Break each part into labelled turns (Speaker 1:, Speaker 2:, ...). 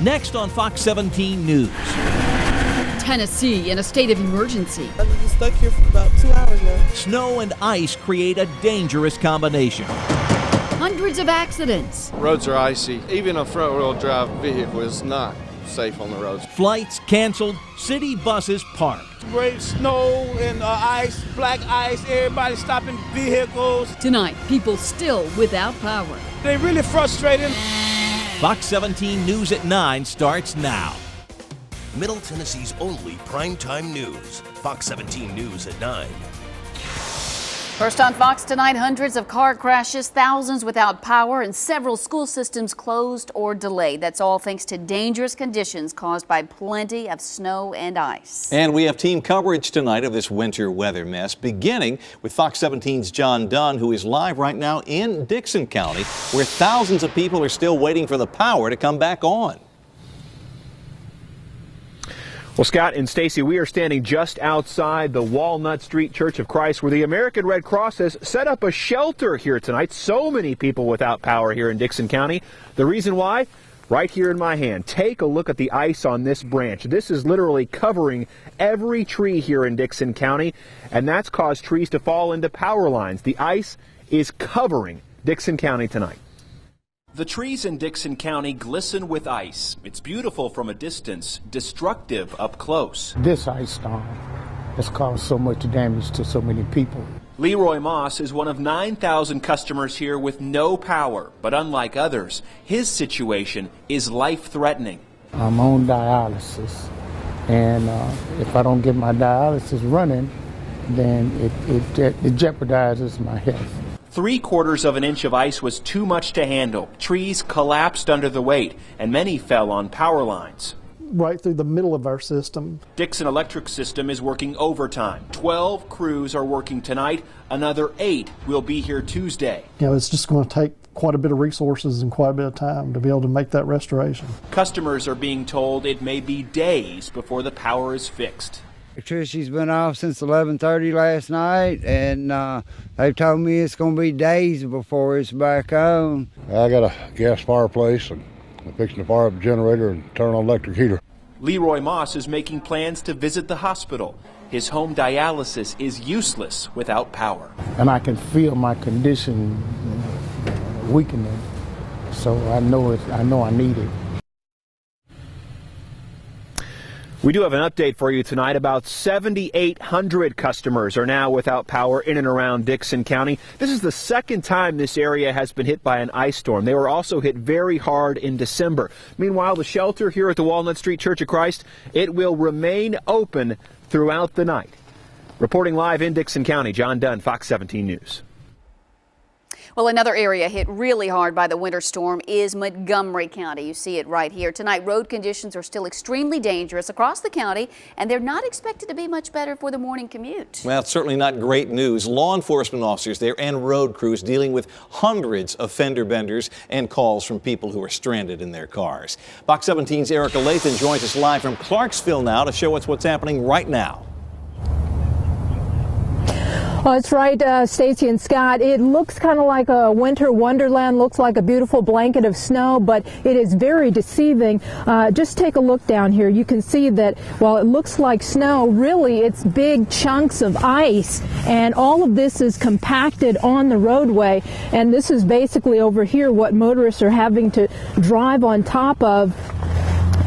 Speaker 1: Next on Fox 17 News.
Speaker 2: Tennessee in a state of emergency.
Speaker 3: I've been stuck here for about 2 hours now.
Speaker 1: Snow and ice create a dangerous combination.
Speaker 2: Hundreds of accidents.
Speaker 4: Roads are icy. Even a front-wheel drive vehicle is not safe on the roads.
Speaker 1: Flights canceled, city buses parked.
Speaker 5: Great snow and ice, black ice, everybody stopping vehicles.
Speaker 2: Tonight, people still without power.
Speaker 5: They're really frustrating.
Speaker 1: Fox 17 News at 9 starts now.
Speaker 6: Middle Tennessee's only primetime news. Fox 17 News at 9.
Speaker 7: First on Fox tonight, hundreds of car crashes, thousands without power, and several school systems closed or delayed. That's all thanks to dangerous conditions caused by plenty of snow and ice.
Speaker 8: And we have team coverage tonight of this winter weather mess, beginning with Fox 17's John Dunn, who is live right now in Dickson County, where thousands of people are still waiting for the power to come back on.
Speaker 9: Well, Scott and Stacy, we are standing just outside the Walnut Street Church of Christ, where the American Red Cross has set up a shelter here tonight. So many people without power here in Dickson County. The reason why? Right here in my hand. Take a look at the ice on this branch. This is literally covering every tree here in Dickson County, and that's caused trees to fall into power lines. The ice is covering Dickson County tonight.
Speaker 10: The trees in Dickson County glisten with ice. It's beautiful from a distance, destructive up close.
Speaker 11: This ice storm has caused so much damage to so many people.
Speaker 10: Leroy Moss is one of 9,000 customers here with no power, but unlike others, his situation is life-threatening.
Speaker 11: I'm on dialysis, and if I don't get my dialysis running, then it jeopardizes my health.
Speaker 10: 3/4 of an inch of ice was too much to handle. Trees collapsed under the weight, and many fell on power lines.
Speaker 12: Right through the middle of our system.
Speaker 10: Dickson Electric System is working overtime. 12 crews are working tonight. Another 8 will be here Tuesday.
Speaker 12: You know, it's just going to take quite a bit of resources and quite a bit of time to be able to make that restoration.
Speaker 10: Customers are being told it may be days before the power is fixed.
Speaker 13: Electricity's been off since 11:30 last night, and they've told me it's going to be days before it's back on.
Speaker 14: I got a gas fireplace, and I'm fixing to fire up a generator and turn on electric heater.
Speaker 10: Leroy Moss is making plans to visit the hospital. His home dialysis is useless without power.
Speaker 11: And I can feel my condition weakening, so I know I need it.
Speaker 9: We do have an update for you tonight. About 7,800 customers are now without power in and around Dickson County. This is the second time this area has been hit by an ice storm. They were also hit very hard in December. Meanwhile, the shelter here at the Walnut Street Church of Christ, it will remain open throughout the night. Reporting live in Dickson County, John Dunn, Fox 17 News.
Speaker 7: Well, another area hit really hard by the winter storm is Montgomery County. You see it right here. Tonight, road conditions are still extremely dangerous across the county, and they're not expected to be much better for the morning commute.
Speaker 8: Well, it's certainly not great news. Law enforcement officers there and road crews dealing with hundreds of fender benders and calls from people who are stranded in their cars. Fox 17's Erica Lathan joins us live from Clarksville now to show us what's happening right now.
Speaker 15: Well, that's right, Stacy and Scott. It looks kind of like a winter wonderland, looks like a beautiful blanket of snow, but it is very deceiving. Just take a look down here. You can see that while it looks like snow, really it's big chunks of ice, and all of this is compacted on the roadway. And this is basically over here what motorists are having to drive on top of.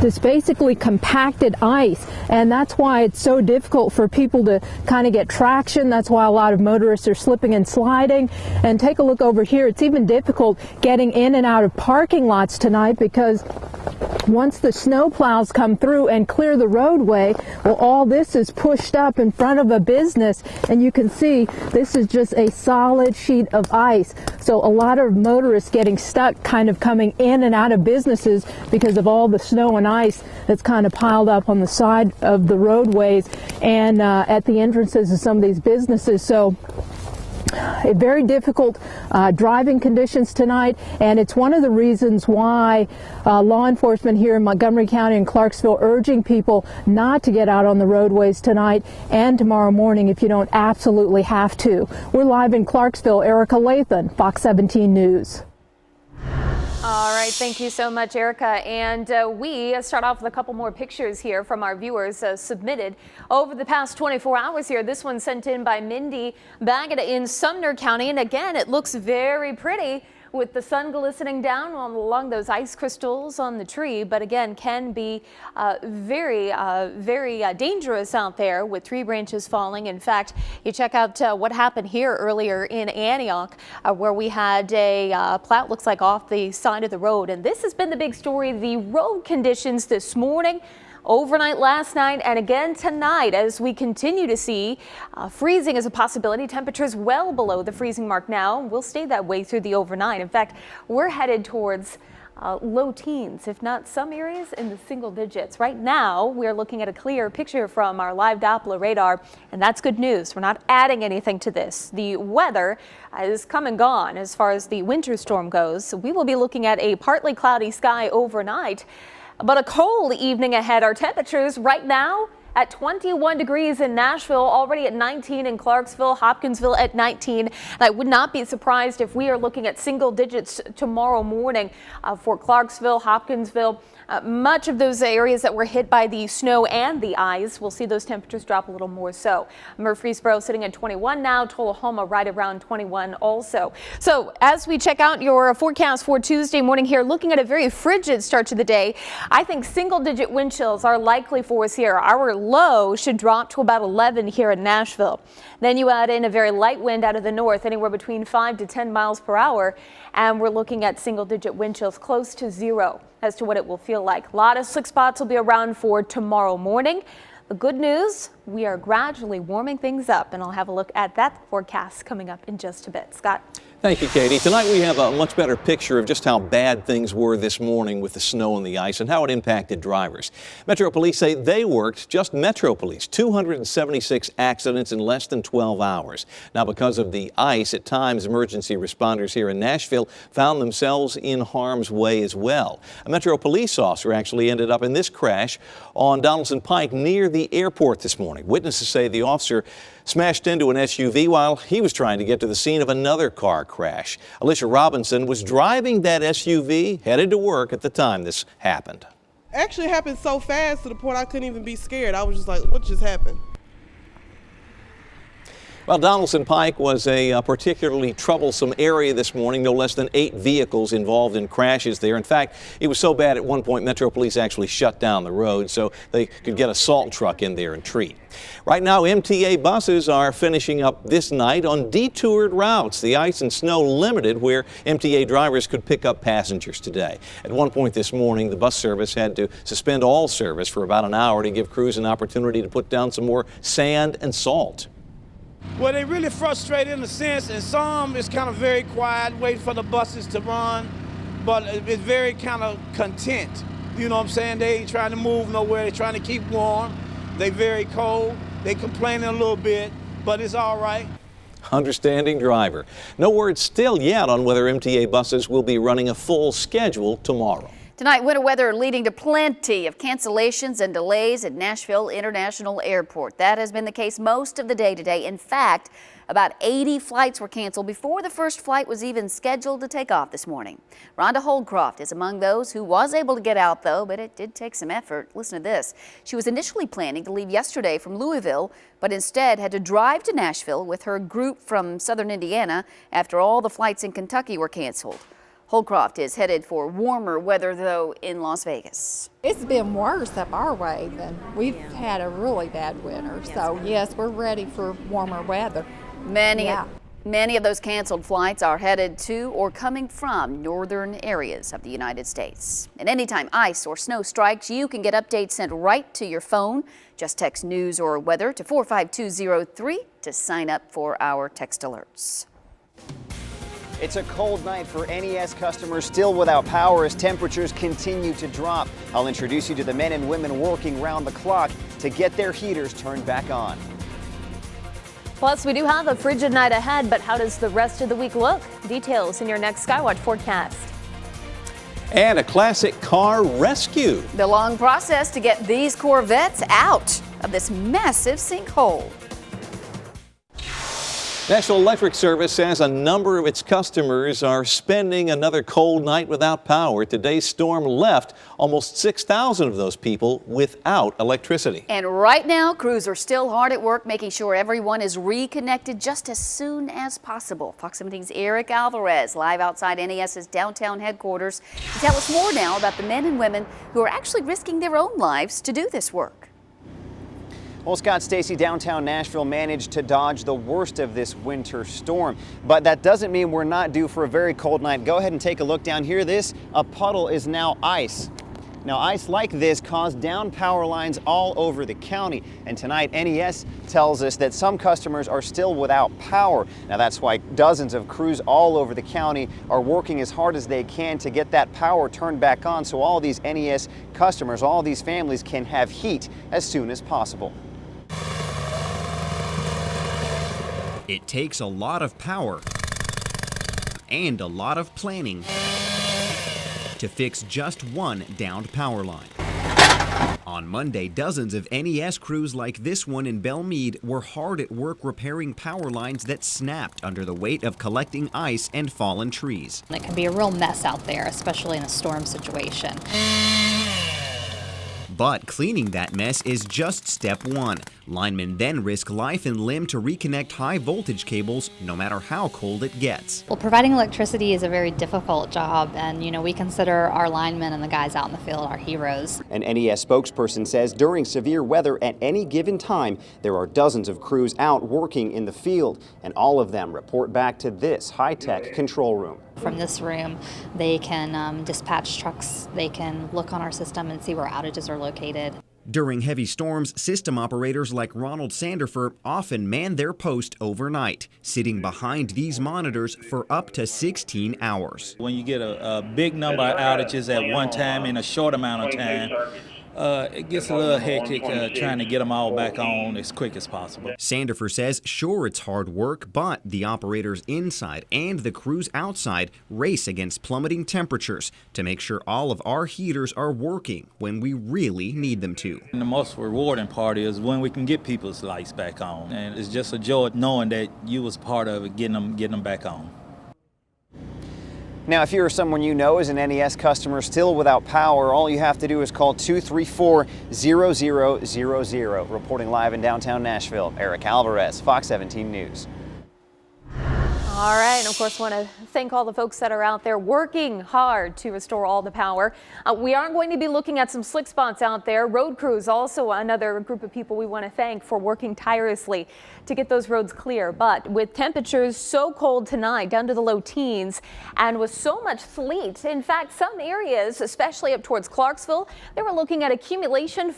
Speaker 15: This basically compacted ice, and that's why it's so difficult for people to kind of get traction. That's why a lot of motorists are slipping and sliding. And take a look over here. It's even difficult getting in and out of parking lots tonight, because once the snow plows come through and clear the roadway, well, all this is pushed up in front of a business, and you can see this is just a solid sheet of ice. So a lot of motorists getting stuck kind of coming in and out of businesses because of all the snow and ice that's kind of piled up on the side of the roadways and at the entrances of some of these businesses. So very difficult driving conditions tonight, and it's one of the reasons why law enforcement here in Montgomery County and Clarksville urging people not to get out on the roadways tonight and tomorrow morning if you don't absolutely have to. We're live in Clarksville. Erica Lathan, Fox 17 News.
Speaker 16: All right, thank you so much, Erica. And we start off with a couple more pictures here from our viewers submitted over the past 24 hours here. This one sent in by Mindy Baggett in Sumner County. And again, it looks very pretty with the sun glistening down along those ice crystals on the tree, but again can be very dangerous out there with tree branches falling. In fact, you check out what happened here earlier in Antioch where we had a plow, looks like off the side of the road, and this has been the big story. The road conditions this morning, overnight last night, and again tonight as we continue to see freezing as a possibility. Temperatures well below the freezing mark now. We'll stay that way through the overnight. In fact, we're headed towards low teens, if not some areas in the single digits. Right now, we're looking at a clear picture from our live Doppler radar, and that's good news. We're not adding anything to this. The weather is come and gone as far as the winter storm goes. So we will be looking at a partly cloudy sky overnight, but a cold evening ahead. Our temperatures right now at 21 degrees in Nashville, already at 19 in Clarksville, Hopkinsville at 19. And I would not be surprised if we are looking at single digits tomorrow morning for Clarksville, Hopkinsville. Much of those areas that were hit by the snow and the ice, we'll see those temperatures drop a little more so. Murfreesboro sitting at 21 now, Tullahoma right around 21 also. So as we check out your forecast for Tuesday morning here, looking at a very frigid start to the day, I think single digit wind chills are likely for us here. Our low should drop to about 11 here in Nashville. Then you add in a very light wind out of the north, anywhere between 5 to 10 miles per hour, and we're looking at single digit wind chills close to zero as to what it will feel like. A lot of slick spots will be around for tomorrow morning. The good news, we are gradually warming things up, and I'll have a look at that forecast coming up in just a bit. Scott.
Speaker 8: Thank you, Katie. Tonight we have a much better picture of just how bad things were this morning with the snow and the ice and how it impacted drivers. Metro Police say they worked, just Metro Police, 276 accidents in less than 12 hours. Now, because of the ice, at times emergency responders here in Nashville found themselves in harm's way as well. A Metro Police officer actually ended up in this crash on Donaldson Pike near the airport this morning. Witnesses say the officer smashed into an SUV while he was trying to get to the scene of another car crash. Alicia Robinson was driving that SUV, headed to work at the time this happened.
Speaker 3: Actually, it happened so fast to the point I couldn't even be scared. I was just like, what just happened?
Speaker 8: Well, Donaldson Pike was a particularly troublesome area this morning. No less than 8 vehicles involved in crashes there. In fact, it was so bad at one point Metro Police actually shut down the road so they could get a salt truck in there and treat. Right now, MTA buses are finishing up this night on detoured routes. The ice and snow limited where MTA drivers could pick up passengers today. At one point this morning, the bus service had to suspend all service for about an hour to give crews an opportunity to put down some more sand and salt.
Speaker 5: Well, they really frustrated in a sense, and some is kind of very quiet, waiting for the buses to run, but it's very kind of content. You know what I'm saying? They ain't trying to move nowhere. They're trying to keep warm. They very cold. They complaining a little bit, but it's all right.
Speaker 8: Understanding driver. No word still yet on whether MTA buses will be running a full schedule tomorrow.
Speaker 7: Tonight, winter weather leading to plenty of cancellations and delays at Nashville International Airport. That has been the case most of the day today. In fact, about 80 flights were canceled before the first flight was even scheduled to take off this morning. Rhonda Holdcroft is among those who was able to get out, though, but it did take some effort. Listen to this. She was initially planning to leave yesterday from Louisville, but instead had to drive to Nashville with her group from southern Indiana after all the flights in Kentucky were canceled. Holdcroft is headed for warmer weather, though, in Las Vegas.
Speaker 17: It's been worse up our way than we've had a really bad winter. So, yes, we're ready for warmer weather.
Speaker 7: Many of those canceled flights are headed to or coming from northern areas of the United States. And anytime ice or snow strikes, you can get updates sent right to your phone. Just text news or weather to 45203 to sign up for our text alerts.
Speaker 18: It's a cold night for NES customers still without power as temperatures continue to drop. I'll introduce you to the men and women working round the clock to get their heaters turned back on.
Speaker 16: Plus, we do have a frigid night ahead, but how does the rest of the week look? Details in your next Skywatch forecast.
Speaker 8: And a classic car rescue.
Speaker 7: The long process to get these Corvettes out of this massive sinkhole.
Speaker 8: National Electric Service says a number of its customers are spending another cold night without power. Today's storm left almost 6,000 of those people without electricity.
Speaker 7: And right now, crews are still hard at work making sure everyone is reconnected just as soon as possible. Fox 17's Eric Alvarez live outside NES's downtown headquarters to tell us more now about the men and women who are actually risking their own lives to do this work.
Speaker 18: Well, Scott, Stacy, downtown Nashville managed to dodge the worst of this winter storm, but that doesn't mean we're not due for a very cold night. Go ahead and take a look down here. A puddle is now ice. Now, ice like this caused down power lines all over the county, and tonight NES tells us that some customers are still without power. Now, that's why dozens of crews all over the county are working as hard as they can to get that power turned back on so all these NES customers, all these families can have heat as soon as possible.
Speaker 19: It takes a lot of power and a lot of planning to fix just one downed power line. On Monday, dozens of NES crews like this one in Belmead were hard at work repairing power lines that snapped under the weight of collecting ice and fallen trees.
Speaker 20: It can be a real mess out there, especially in a storm situation.
Speaker 19: But cleaning that mess is just step one. Linemen then risk life and limb to reconnect high voltage cables no matter how cold it gets.
Speaker 20: Well, providing electricity is a very difficult job, and we consider our linemen and the guys out in the field our heroes.
Speaker 18: An NES spokesperson says during severe weather at any given time, there are dozens of crews out working in the field, and all of them report back to this high-tech control room.
Speaker 20: From this room, they can dispatch trucks, they can look on our system and see where outages are located.
Speaker 19: During heavy storms, system operators like Ronald Sanderfer often man their post overnight, sitting behind these monitors for up to 16 hours.
Speaker 21: When you get a big number of outages at one time in a short amount of time, it gets a little hectic trying to get them all back on as quick as possible.
Speaker 19: Sanderfer says, sure, it's hard work, but the operators inside and the crews outside race against plummeting temperatures to make sure all of our heaters are working when we really need them to.
Speaker 21: And the most rewarding part is when we can get people's lights back on. And it's just a joy knowing that you was part of it, getting them back on.
Speaker 18: Now, if you're someone you know is an NES customer still without power, all you have to do is call 234-0000. Reporting live in downtown Nashville, Eric Alvarez, Fox 17 News.
Speaker 16: All right, and of course, want to thank all the folks that are out there working hard to restore all the power. We are going to be looking at some slick spots out there. Road crews, also another group of people we want to thank for working tirelessly to get those roads clear. But with temperatures so cold tonight, down to the low teens, and with so much sleet, in fact, some areas, especially up towards Clarksville, they were looking at accumulation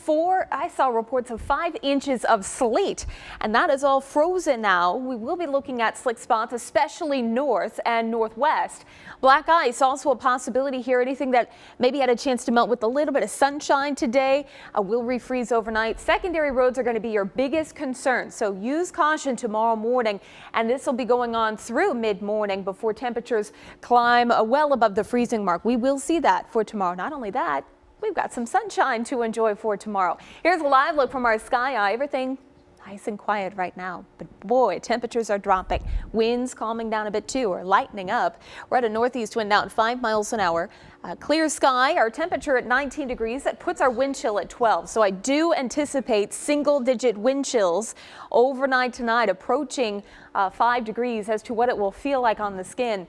Speaker 16: I saw reports of 5 inches of sleet, and that is all frozen now. We will be looking at slick spots, especially north and northwest. Black ice also a possibility here. Anything that maybe had a chance to melt with a little bit of sunshine today will refreeze overnight. Secondary roads are going to be your biggest concern, so use caution tomorrow morning, and this will be going on through mid-morning before temperatures climb well above the freezing mark. We will see that for tomorrow. Not only that, we've got some sunshine to enjoy for tomorrow. Here's a live look from our sky eye. Everything nice and quiet right now, but boy, temperatures are dropping. Winds calming down a bit too, or lightening up. We're at a northeast wind out 5 miles an hour. Clear sky, our temperature at 19 degrees. That puts our wind chill at 12. So I do anticipate single-digit wind chills overnight tonight, approaching 5 degrees as to what it will feel like on the skin.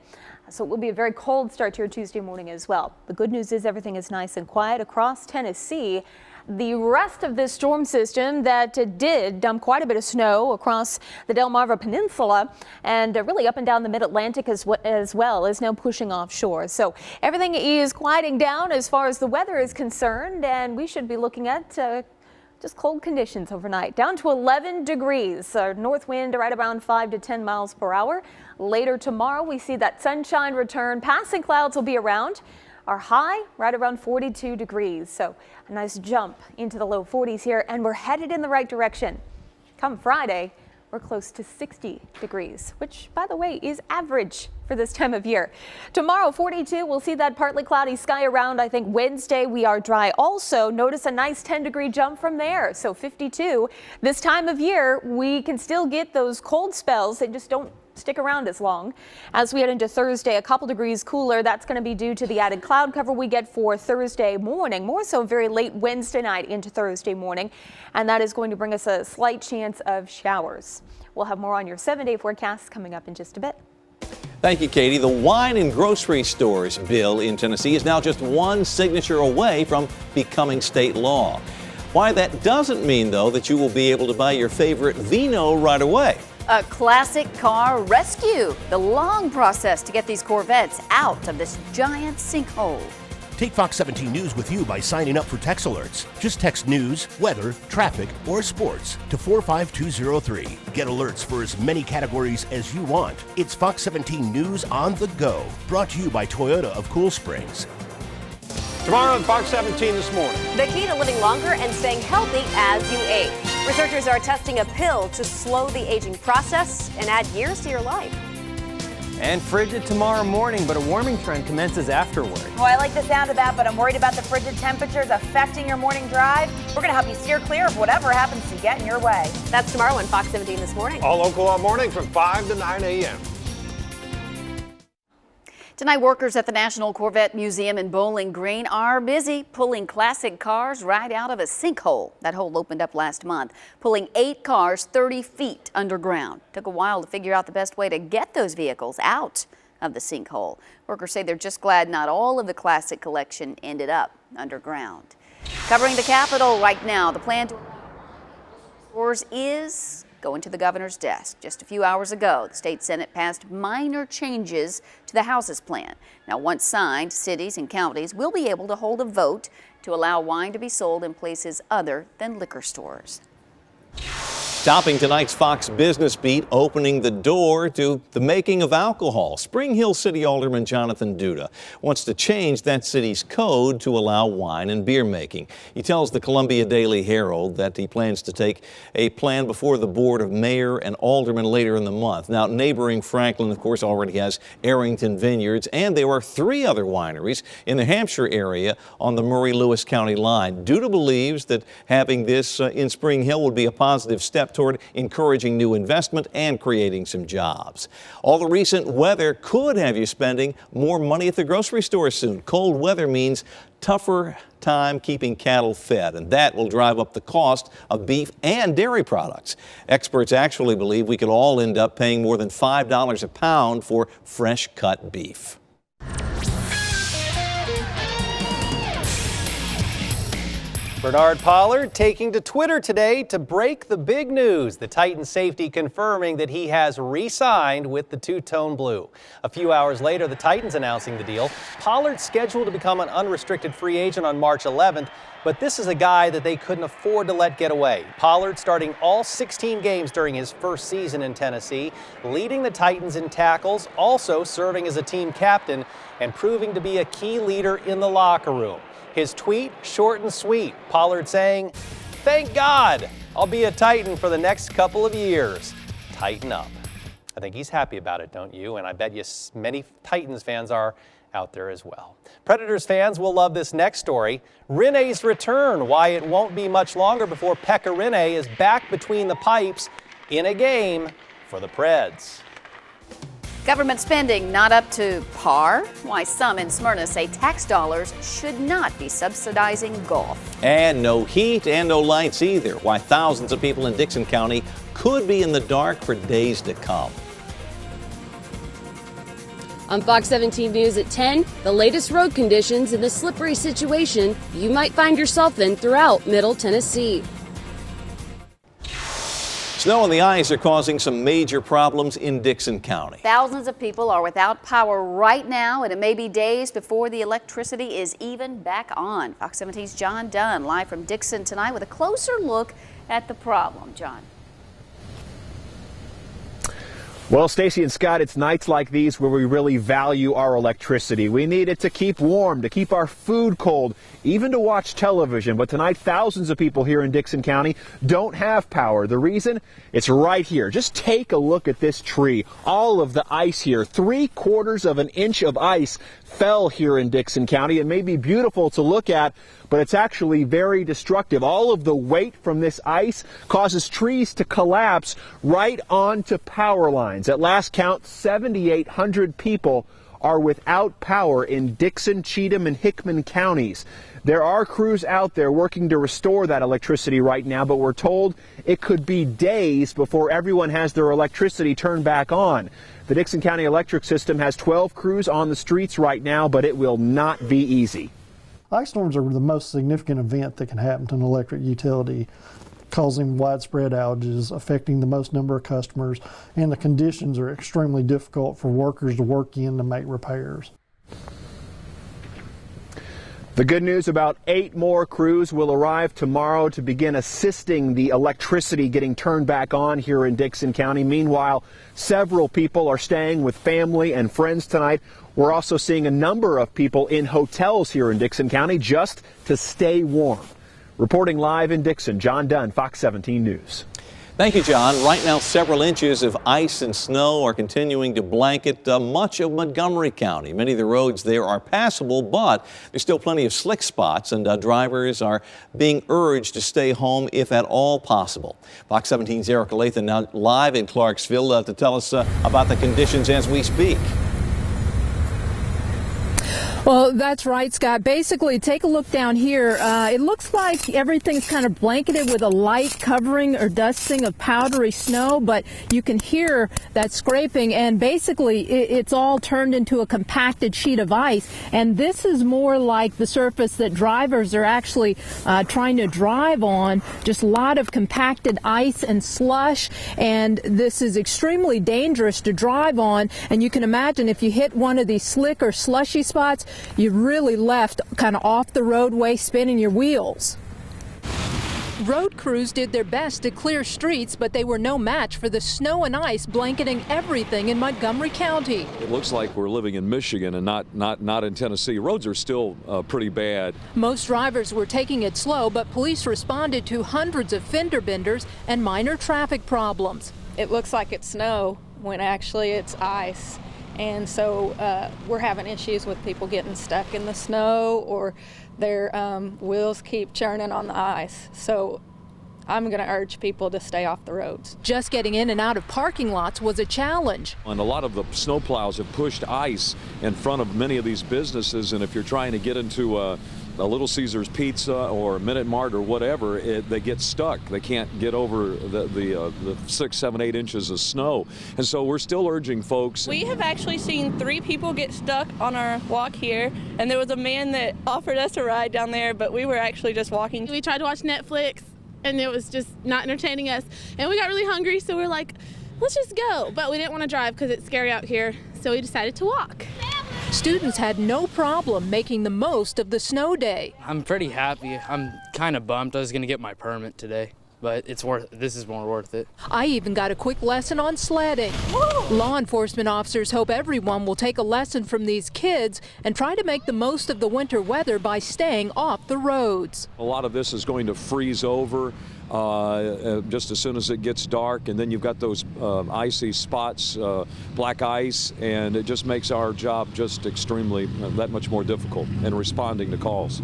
Speaker 16: So it will be a very cold start to your Tuesday morning as well. The good news is everything is nice and quiet across Tennessee. The rest of this storm system that did dump quite a bit of snow across the Delmarva Peninsula and really up and down the mid-Atlantic as well is now pushing offshore. So everything is quieting down as far as the weather is concerned, and we should be looking at just cold conditions overnight. Down to 11 degrees. North wind right around 5 to 10 miles per hour. Later tomorrow we see that sunshine return. Passing clouds will be around. Our high right around 42 degrees. So a nice jump into the low 40s here, and we're headed in the right direction. Come Friday, we're close to 60 degrees, which, by the way, is average for this time of year. Tomorrow, 42, we'll see that partly cloudy sky around. I think Wednesday we are dry. Also, notice a nice 10-degree jump from there. So 52. This time of year, we can still get those cold spells. They just don't stick around as long. As we head into Thursday, a couple degrees cooler. That's going to be due to the added cloud cover we get for Thursday morning, more so very late Wednesday night into Thursday morning. And that is going to bring us a slight chance of showers. We'll have more on your 7-day forecast coming up in just a bit.
Speaker 8: Thank you, Katie. The wine and grocery stores bill in Tennessee is now just one signature away from becoming state law. Why that doesn't mean, though, that you will be able to buy your favorite vino right away.
Speaker 7: A classic car rescue. The long process to get these Corvettes out of this giant sinkhole.
Speaker 6: Take Fox 17 News with you by signing up for text alerts. Just text news, weather, traffic, or sports to 45203. Get alerts for as many categories as you want. It's Fox 17 News on the go. Brought to you by Toyota of Cool Springs.
Speaker 9: Tomorrow on Fox 17 this morning.
Speaker 4: The key to living longer and staying healthy as you age. Researchers are testing a pill to slow the aging process and add years to your life.
Speaker 22: And frigid tomorrow morning, but a warming trend commences afterward.
Speaker 23: Well, I like the sound of that, but I'm worried about the frigid temperatures affecting your morning drive. We're going to help you steer clear of whatever happens to get in your way.
Speaker 4: That's tomorrow on Fox 17 this morning.
Speaker 9: All local all morning from 5 to 9 a.m.
Speaker 7: Tonight, workers at the National Corvette Museum in Bowling Green are busy pulling classic cars right out of a sinkhole. That hole opened up last month, pulling 8 cars 30 feet underground. Took a while to figure out the best way to get those vehicles out of the sinkhole. Workers say they're just glad not all of the classic collection ended up underground. Covering the Capitol right now, the plan to stores is going to the governor's desk. Just a few hours ago, the state Senate passed minor changes to the House's plan. Now, once signed, cities and counties will be able to hold a vote to allow wine to be sold in places other than liquor stores.
Speaker 8: Topping tonight's Fox Business Beat, opening the door to the making of alcohol. Spring Hill City Alderman Jonathan Duda wants to change that city's code to allow wine and beer making. He tells the Columbia Daily Herald that he plans to take a plan before the Board of Mayor and Aldermen later in the month. Now, neighboring Franklin, of course, already has Arrington Vineyards, and there are 3 other wineries in the Hampshire area on the Murray-Lewis County line. Duda believes that having this in Spring Hill would be a positive step toward encouraging new investment and creating some jobs. All the recent weather could have you spending more money at the grocery store soon. Cold weather means tougher time keeping cattle fed, and that will drive up the cost of beef and dairy products. Experts actually believe we could all end up paying more than $5 a pound for fresh cut beef.
Speaker 24: Bernard Pollard taking to Twitter today to break the big news. The Titans safety confirming that he has re-signed with the Two-Tone Blue. A few hours later, the Titans announcing the deal. Pollard's scheduled to become an unrestricted free agent on March 11th, but this is a guy that they couldn't afford to let get away. Pollard starting all 16 games during his first season in Tennessee, leading the Titans in tackles, also serving as a team captain, and proving to be a key leader in the locker room. His tweet, short and sweet, Pollard saying, "Thank God, I'll be a Titan for the next couple of years. Tighten up." I think he's happy about it, don't you? And I bet you many Titans fans are out there as well. Predators fans will love this next story. Rinne's return, why it won't be much longer before Pekka Rinne is back between the pipes in a game for the Preds.
Speaker 7: Government spending not up to par? Why some in Smyrna say tax dollars should not be subsidizing golf.
Speaker 8: And no heat and no lights either. Why thousands of people in Dickson County could be in the dark for days to come.
Speaker 25: On Fox 17 News at 10, the latest road conditions and the slippery situation you might find yourself in throughout Middle Tennessee.
Speaker 8: Snow and the ice are causing some major problems in Dickson County.
Speaker 7: Thousands of people are without power right now, and it may be days before the electricity is even back on. Fox 17's John Dunn live from Dickson tonight with a closer look at the problem. John.
Speaker 9: Well, Stacy and Scott, it's nights like these where we really value our electricity. We need it to keep warm, to keep our food cold, even to watch television. But tonight, thousands of people here in Dickson County don't have power. The reason? It's right here. Just take a look at this tree. All of the ice here, 3/4 of an inch of ice fell here in Dickson County. It may be beautiful to look at, but it's actually very destructive. All of the weight from this ice causes trees to collapse right onto power lines. At last count, 7,800 people are without power in Dickson, Cheatham, and Hickman counties. There are crews out there working to restore that electricity right now, but we're told it could be days before everyone has their electricity turned back on. The Dickson County Electric System has 12 crews on the streets right now, but it will not be easy.
Speaker 1: Ice storms are the most significant event that can happen to an electric utility, causing widespread outages, affecting the most number of customers, and the conditions are extremely difficult for workers to work in to make repairs.
Speaker 9: The good news, about 8 more crews will arrive tomorrow to begin assisting the electricity getting turned back on here in Dickson County. Meanwhile, several people are staying with family and friends tonight. We're also seeing a number of people in hotels here in Dickson County just to stay warm. Reporting live in Dickson, John Dunn, Fox 17 News.
Speaker 8: Thank you, John. Right now, several inches of ice and snow are continuing to blanket much of Montgomery County. Many of the roads there are passable, but there's still plenty of slick spots, and drivers are being urged to stay home if at all possible. Fox 17's Erica Lathan now live in Clarksville to tell us about the conditions as we speak.
Speaker 15: Well, that's right, Scott. Basically, take a look down here. It looks like everything's kind of blanketed with a light covering or dusting of powdery snow, but you can hear that scraping, and basically it's all turned into a compacted sheet of ice. And this is more like the surface that drivers are actually trying to drive on, just a lot of compacted ice and slush, and this is extremely dangerous to drive on. And you can imagine if you hit one of these slick or slushy spots, you're really left kind of off the roadway spinning your wheels. Road crews did their best to clear streets, but they were no match for the snow and ice blanketing everything in Montgomery County.
Speaker 2: It looks like we're living in Michigan and not in Tennessee. Roads are still pretty bad.
Speaker 15: Most drivers were taking it slow, but police responded to hundreds of fender benders and minor traffic problems.
Speaker 12: It looks like it's snow when actually it's ice. And so we're having issues with people getting stuck in the snow, or their wheels keep churning on the ice. So I'm going to urge people to stay off the roads. Just getting in and out of parking lots was a challenge.
Speaker 2: And a lot of the snowplows have pushed ice in front of many of these businesses, and if you're trying to get into a Little Caesars Pizza or Minute Mart or whatever, they get stuck. They can't get over the 6, 7, 8 inches of snow. And so we're still urging folks.
Speaker 13: We have actually seen 3 people get stuck on our walk here, and there was a man that offered us a ride down there, but we were actually just walking.
Speaker 14: We tried to watch Netflix, and it was just not entertaining us. And we got really hungry, so we're like, let's just go. But we didn't want to drive because it's scary out here, so we decided to walk.
Speaker 15: Students had no problem making the most of the snow day.
Speaker 26: I'm pretty happy. I'm kind of bummed I was going to get my permit today, but this is more worth it.
Speaker 15: I even got a quick lesson on sledding. Woo! Law enforcement officers hope everyone will take a lesson from these kids and try to make the most of the winter weather by staying off the roads.
Speaker 2: A lot of this is going to freeze over just as soon as it gets dark, and then you've got those icy spots, black ice, and it just makes our job just extremely that much more difficult in responding to calls.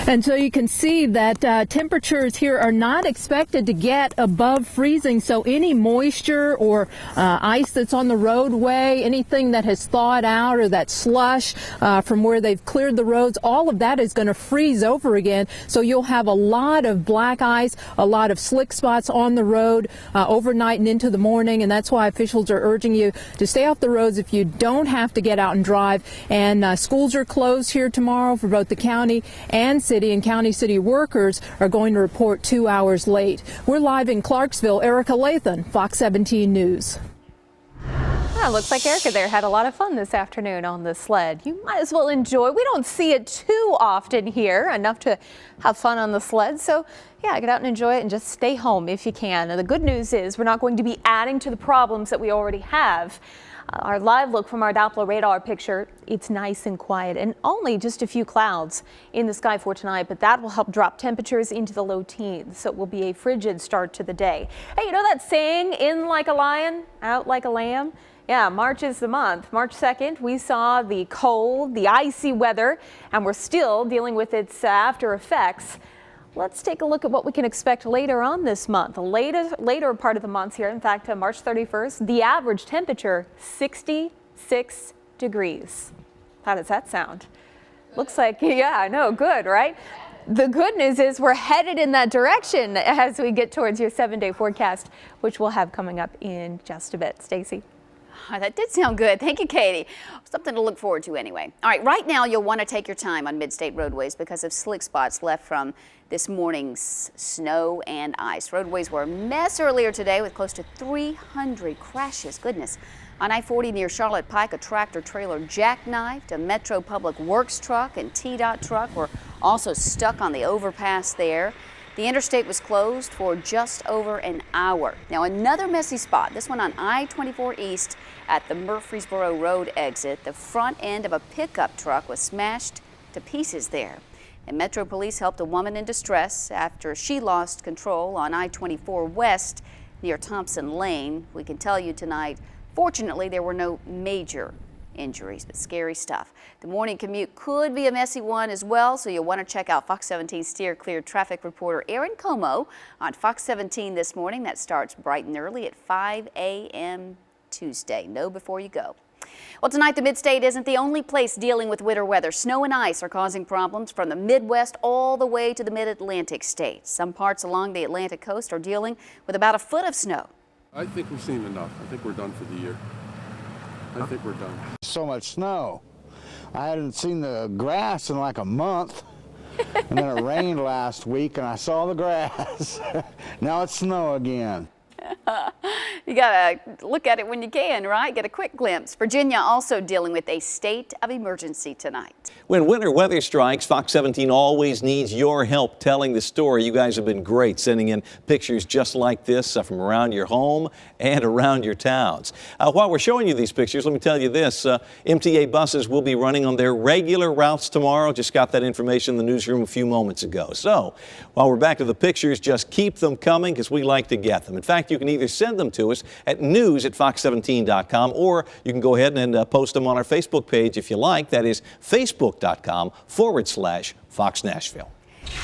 Speaker 15: And so you can see that temperatures here are not expected to get above freezing. So any moisture or ice that's on the roadway, anything that has thawed out or that slush from where they've cleared the roads, all of that is going to freeze over again. So you'll have a lot of black ice, a lot of slick spots on the road overnight and into the morning. And that's why officials are urging you to stay off the roads if you don't have to get out and drive. And schools are closed here tomorrow for both the county and city. And county city workers are going to report 2 hours late. We're live in Clarksville. Erica Lathan, Fox 17 News.
Speaker 16: Well, looks like Erica there had a lot of fun this afternoon on the sled. You might as well enjoy. We don't see it too often here, enough to have fun on the sled. So yeah, get out and enjoy it and just stay home if you can. And the good news is we're not going to be adding to the problems that we already have. Our live look from our Doppler radar picture, it's nice and quiet and only just a few clouds in the sky for tonight, but that will help drop temperatures into the low teens. So it will be a frigid start to the day. Hey, you know that saying, in like a lion, out like a lamb? Yeah, March is the month. March 2nd, we saw the cold, the icy weather, and we're still dealing with its after effects. Let's take a look at what we can expect later on this month. The later part of the month here, in fact, March 31st, the average temperature, 66 degrees. How does that sound? Looks like, yeah, I know, good, right? The good news is we're headed in that direction as we get towards your 7-day forecast, which we'll have coming up in just a bit. Stacy.
Speaker 7: That did sound good. Thank you, Katie. Something to look forward to anyway. All right, right now you'll want to take your time on mid-state roadways because of slick spots left from this morning's snow and ice. Roadways were a mess earlier today with close to 300 crashes. Goodness. On I-40 near Charlotte Pike, a tractor-trailer jackknifed. A Metro Public Works truck and TDOT truck were also stuck on the overpass there. The interstate was closed for just over an hour. Now another messy spot, this one on I-24 East at the Murfreesboro Road exit. The front end of a pickup truck was smashed to pieces there. And Metro Police helped a woman in distress after she lost control on I-24 West near Thompson Lane. We can tell you tonight, fortunately, there were no major injuries, but scary stuff. The morning commute could be a messy one as well, so you'll want to check out Fox 17 Steer Clear traffic reporter Aaron Como on Fox 17 this morning. That starts bright and early at 5 a.m. Tuesday. Know before you go. Well, tonight the Mid-State isn't the only place dealing with winter weather. Snow and ice are causing problems from the Midwest all the way to the Mid-Atlantic states. Some parts along the Atlantic coast are dealing with about a foot of snow.
Speaker 3: I think we've seen enough. I think we're done for the year. I think we're done.
Speaker 5: So much snow. I hadn't seen the grass in like a month. And then it rained last week and I saw the grass. Now it's snow again.
Speaker 7: You gotta look at it when you can, right? Get a quick glimpse. Virginia also dealing with a state of emergency tonight.
Speaker 8: When winter weather strikes, Fox 17 always needs your help telling the story. You guys have been great sending in pictures just like this from around your home and around your towns. While we're showing you these pictures, let me tell you this. MTA buses will be running on their regular routes tomorrow. Just got that information in the newsroom a few moments ago. So while we're back to the pictures, just keep them coming because we like to get them. In fact, you can either send them to us at news@fox17.com or you can go ahead and post them on our Facebook page if you like. That is facebook.com/Fox Nashville.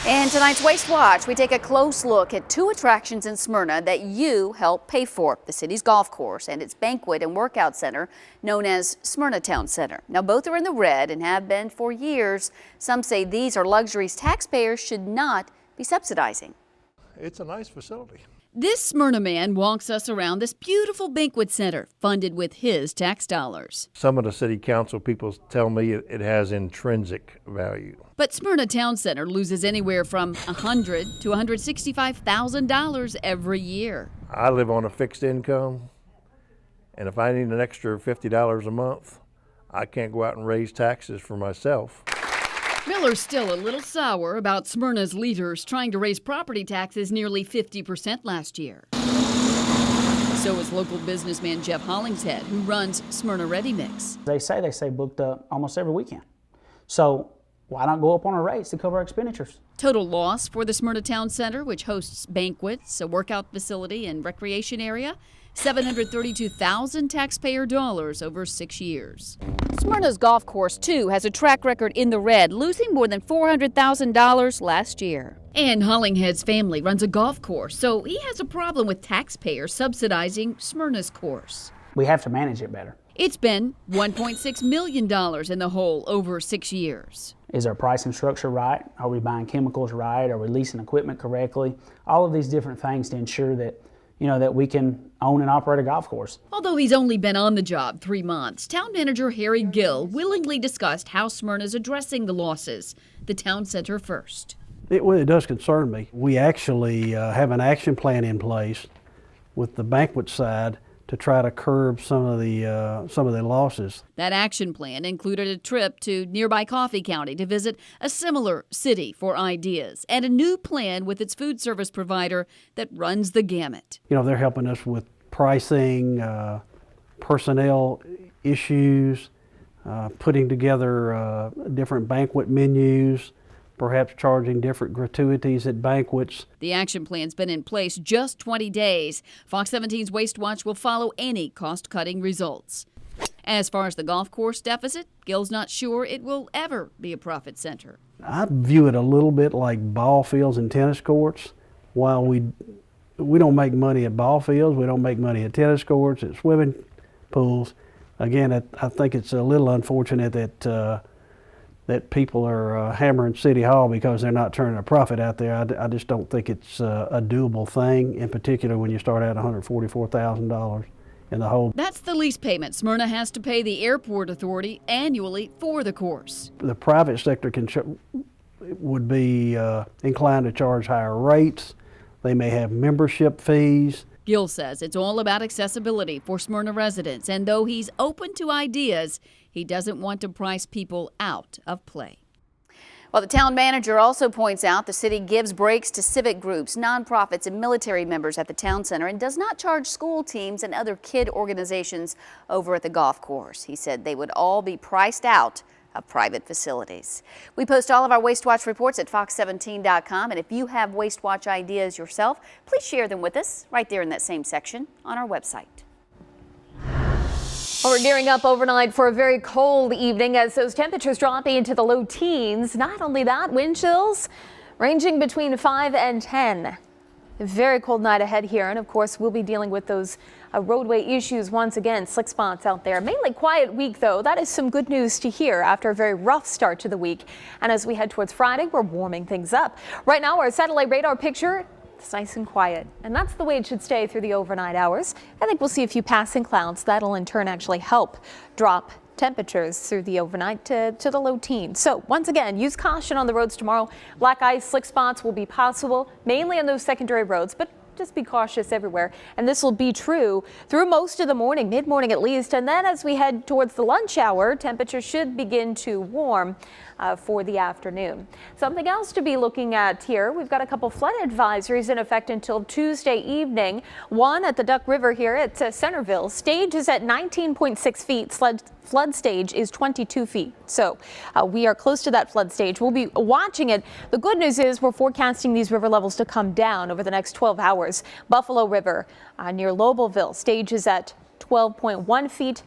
Speaker 7: And tonight's Waste Watch, we take a close look at two attractions in Smyrna that you help pay for. The city's golf course and its banquet and workout center known as Smyrna Town Center. Now both are in the red and have been for years. Some say these are luxuries taxpayers should not be subsidizing.
Speaker 10: It's a nice facility.
Speaker 11: This Smyrna man walks us around this beautiful banquet center funded with his tax dollars.
Speaker 10: Some of the city council people tell me it has intrinsic value.
Speaker 11: But Smyrna Town Center loses anywhere from $100,000 to $165,000 every year.
Speaker 10: I live on a fixed income, and if I need an extra $50 a month, I can't go out and raise taxes for myself.
Speaker 11: Miller's still a little sour about Smyrna's leaders trying to raise property taxes nearly 50% last year. So is local businessman Jeff Hollingshead, who runs Smyrna Ready Mix.
Speaker 17: They say booked up almost every weekend. So why not go up on our rates to cover our expenditures?
Speaker 11: Total loss for the Smyrna Town Center, which hosts banquets, a workout facility, and recreation area, $732,000 taxpayer dollars over 6 years. Smyrna's golf course, too, has a track record in the red, losing more than $400,000 last year. And Hollingshead's family runs a golf course, so he has a problem with taxpayers subsidizing Smyrna's course.
Speaker 17: We have to manage it better.
Speaker 11: It's been $1.6 million in the hole over 6 years.
Speaker 17: Is our pricing structure right? Are we buying chemicals right? Are we leasing equipment correctly? All of these different things to ensure that that we can own and operate a golf course.
Speaker 11: Although he's only been on the job 3 months, Town Manager Harry Gill willingly discussed how Smyrna's addressing the losses. The town center first.
Speaker 20: It does concern me. We actually have an action plan in place with the banquet side
Speaker 6: to try to curb some of the losses.
Speaker 11: That action plan included a trip to nearby Coffee County to visit a similar city for ideas and a new plan with its food service provider that runs the gamut.
Speaker 6: You know, they're helping us with pricing, personnel issues, putting together different banquet menus, perhaps charging different gratuities at banquets.
Speaker 11: The action plan's been in place just 20 days. Fox 17's Waste Watch will follow any cost-cutting results. As far as the golf course deficit, Gil's not sure it will ever be a profit center.
Speaker 6: I view it a little bit like ball fields and tennis courts. While we don't make money at ball fields, we don't make money at tennis courts, at swimming pools. Again, I think it's a little unfortunate that people are hammering City Hall because they're not turning a profit out there. I just don't think it's a doable thing, in particular when you start out $144,000 in the hole.
Speaker 11: That's the lease payment Smyrna has to pay the airport authority annually for the course.
Speaker 6: The private sector would be inclined to charge higher rates. They may have membership fees.
Speaker 11: Gil says it's all about accessibility for Smyrna residents, and though he's open to ideas, he doesn't want to price people out of play.
Speaker 7: Well, the town manager also points out the city gives breaks to civic groups, nonprofits, and military members at the town center and does not charge school teams and other kid organizations over at the golf course. He said they would all be priced out of private facilities. We post all of our Waste Watch reports at fox17.com, and if you have Waste Watch ideas yourself, please share them with us right there in that same section on our website.
Speaker 4: Well, we're gearing up overnight for a very cold evening as those temperatures dropping into the low teens. Not only that, wind chills ranging between 5 and 10. A very cold night ahead here, and of course we'll be dealing with those roadway issues once again, slick spots out there. Mainly quiet week though. That is some good news to hear after a very rough start to the week. And as we head towards Friday, we're warming things up. Right now our satellite radar picture, it's nice and quiet, and that's the way it should stay through the overnight hours. I think we'll see a few passing clouds. That'll in turn actually help drop temperatures through the overnight to the low teens. So once again, use caution on the roads tomorrow. Black ice, slick spots will be possible, mainly on those secondary roads, but just be cautious everywhere. And this will be true through most of the morning, mid-morning at least. And then as we head towards the lunch hour, temperatures should begin to warm for the afternoon. Something else to be looking at here, we've got a couple flood advisories in effect until Tuesday evening. One at the Duck River here at Centerville. Stage is at 19.6 feet. Flood stage is 22 feet. So we are close to that flood stage. We'll be watching it. The good news is we're forecasting these river levels to come down over the next 12 hours. Buffalo River near Lobelville, stage is at 12.1 feet.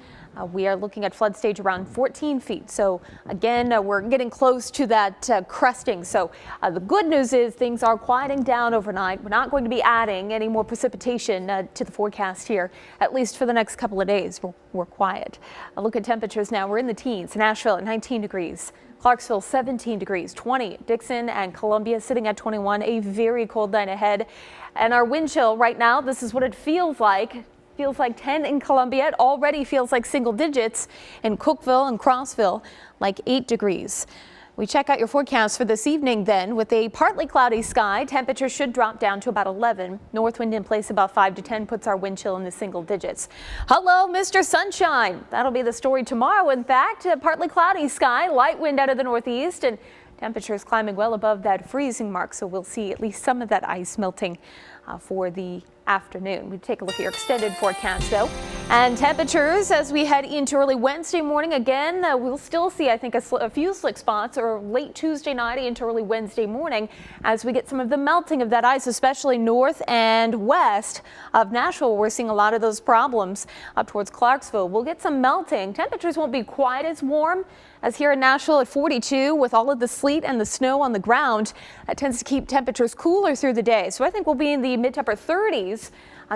Speaker 4: We are looking at flood stage around 14 feet. So again, we're getting close to that cresting. So the good news is things are quieting down overnight. We're not going to be adding any more precipitation to the forecast here, at least for the next couple of days. We're quiet. A look at temperatures now. We're in the teens. Nashville at 19 degrees. Clarksville 17 degrees, 20. Dixon and Columbia sitting at 21. A very cold night ahead. And our wind chill right now, this is what it feels like. Feels like 10 in Columbia. It already feels like single digits in Cookeville and Crossville, like 8 degrees. We check out your forecast for this evening then. With a partly cloudy sky, temperatures should drop down to about 11. North wind in place about 5 to 10 puts our wind chill in the single digits. Hello, Mr. Sunshine. That'll be the story tomorrow. In fact, a partly cloudy sky, light wind out of the northeast, and temperatures climbing well above that freezing mark. So we'll see at least some of that ice melting for the afternoon. We take a look at your extended forecast though, and temperatures as we head into early Wednesday morning. Again, we'll still see, I think, a few slick spots or late Tuesday night into early Wednesday morning as we get some of the melting of that ice, especially north and west of Nashville. We're seeing a lot of those problems up towards Clarksville. We'll get some melting. Temperatures won't be quite as warm as here in Nashville at 42 with all of the sleet and the snow on the ground. That tends to keep temperatures cooler through the day. So I think we'll be in the mid to upper 30s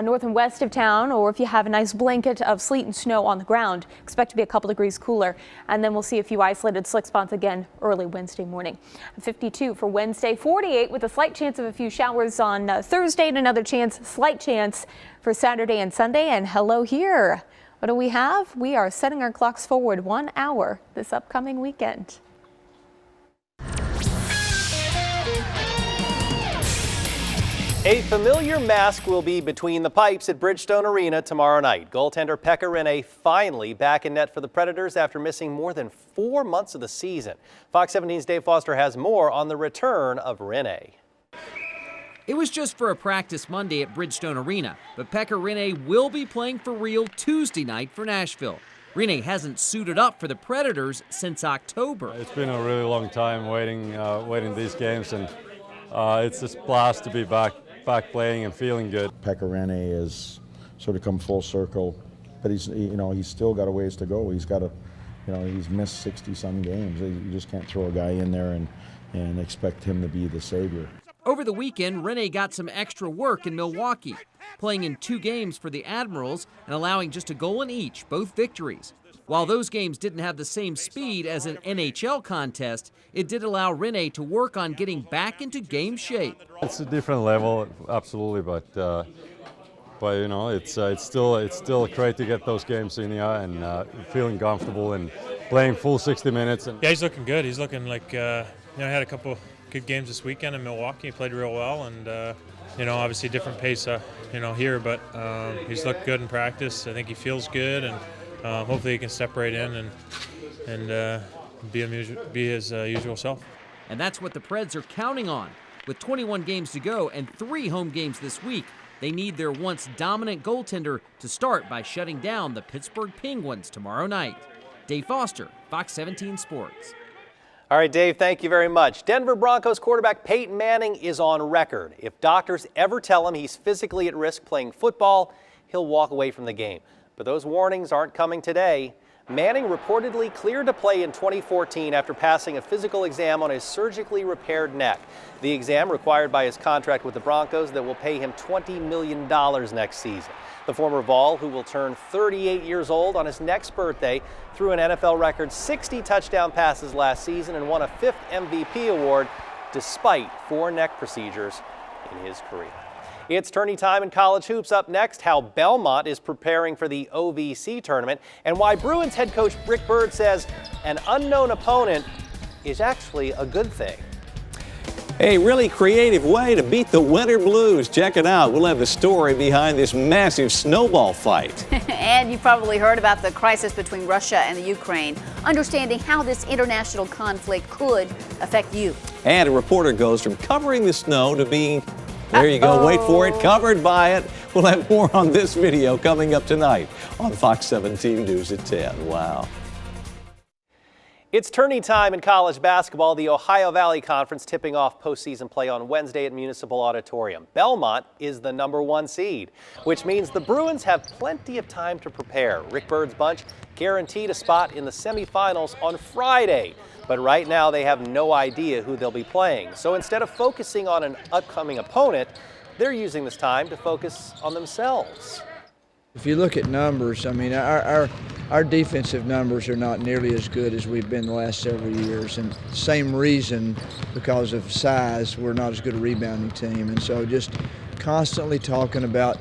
Speaker 4: north and west of town, or if you have a nice blanket of sleet and snow on the ground, expect to be a couple degrees cooler. And then we'll see a few isolated slick spots again early Wednesday morning. 52 for Wednesday, 48 with a slight chance of a few showers on Thursday and another slight chance for Saturday and Sunday. And hello here. What do we have? We are setting our clocks forward 1 hour this upcoming weekend.
Speaker 24: A familiar mask will be between the pipes at Bridgestone Arena tomorrow night. Goaltender Pekka Rinne finally back in net for the Predators after missing more than 4 months of the season. Fox 17's Dave Foster has more on the return of Rinne.
Speaker 18: It was just for a practice Monday at Bridgestone Arena, but Pekka Rinne will be playing for real Tuesday night for Nashville. Rinne hasn't suited up for the Predators since October.
Speaker 19: It's been a really long time waiting these games, and it's just a blast to be back playing and feeling good.
Speaker 20: Pekka Rinne has sort of come full circle, but he's still got a ways to go. He's missed 60-some games. You just can't throw a guy in there and expect him to be the savior.
Speaker 18: Over the weekend, Rinne got some extra work in Milwaukee, playing in 2 games for the Admirals and allowing just a goal in each, both victories. While those games didn't have the same speed as an NHL contest, it did allow Rinne to work on getting back into game shape.
Speaker 19: It's a different level, absolutely, but it's still great to get those games in here and feeling comfortable and playing full 60 minutes.
Speaker 21: Yeah, he's looking good. He's looking like I had a couple good games this weekend in Milwaukee. He played real well, and obviously different pace here, but he's looked good in practice. I think he feels good, and hopefully he can step right in and be his usual self.
Speaker 18: And that's what the Preds are counting on. With 21 games to go and 3 home games this week, they need their once dominant goaltender to start by shutting down the Pittsburgh Penguins tomorrow night. Dave Foster, Fox 17 Sports.
Speaker 24: All right, Dave, thank you very much. Denver Broncos quarterback Peyton Manning is on record. If doctors ever tell him he's physically at risk playing football, he'll walk away from the game. But those warnings aren't coming today. Manning reportedly cleared to play in 2014 after passing a physical exam on his surgically repaired neck. The exam required by his contract with the Broncos that will pay him $20 million next season. The former Vol, who will turn 38 years old on his next birthday, threw an NFL record 60 touchdown passes last season and won a 5th MVP award despite 4 neck procedures in his career. It's tourney time in college hoops. Up next, how Belmont is preparing for the OVC tournament and why Bruins head coach Rick Byrd says an unknown opponent is actually a good thing.
Speaker 8: A really creative way to beat the winter blues. Check it out. We'll have the story behind this massive snowball fight.
Speaker 7: And you've probably heard about the crisis between Russia and the Ukraine, understanding how this international conflict could affect you.
Speaker 8: And a reporter goes from covering the snow to being, there you go, wait for it, covered by it. We'll have more on this video coming up tonight on Fox 17 News at 10. Wow.
Speaker 24: It's tourney time in college basketball. The Ohio Valley Conference tipping off postseason play on Wednesday at Municipal Auditorium. Belmont is the #1 seed, which means the Bruins have plenty of time to prepare. Rick Byrd's bunch guaranteed a spot in the semifinals on Friday. But right now they have no idea who they'll be playing. So instead of focusing on an upcoming opponent, they're using this time to focus on themselves.
Speaker 22: If you look at numbers, I mean, our defensive numbers are not nearly as good as we've been the last several years. And same reason, because of size, we're not as good a rebounding team. And so just constantly talking about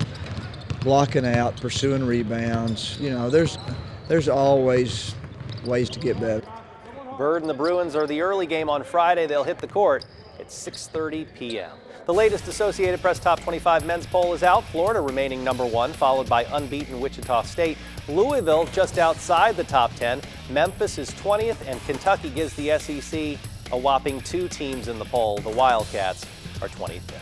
Speaker 22: blocking out, pursuing rebounds, there's always ways to get better.
Speaker 24: Byrd and the Bruins are the early game on Friday. They'll hit the court at 6:30 p.m. The latest Associated Press Top 25 men's poll is out. Florida remaining #1, followed by unbeaten Wichita State. Louisville just outside the top 10. Memphis is 20th, and Kentucky gives the SEC a whopping 2 teams in the poll. The Wildcats are 25th.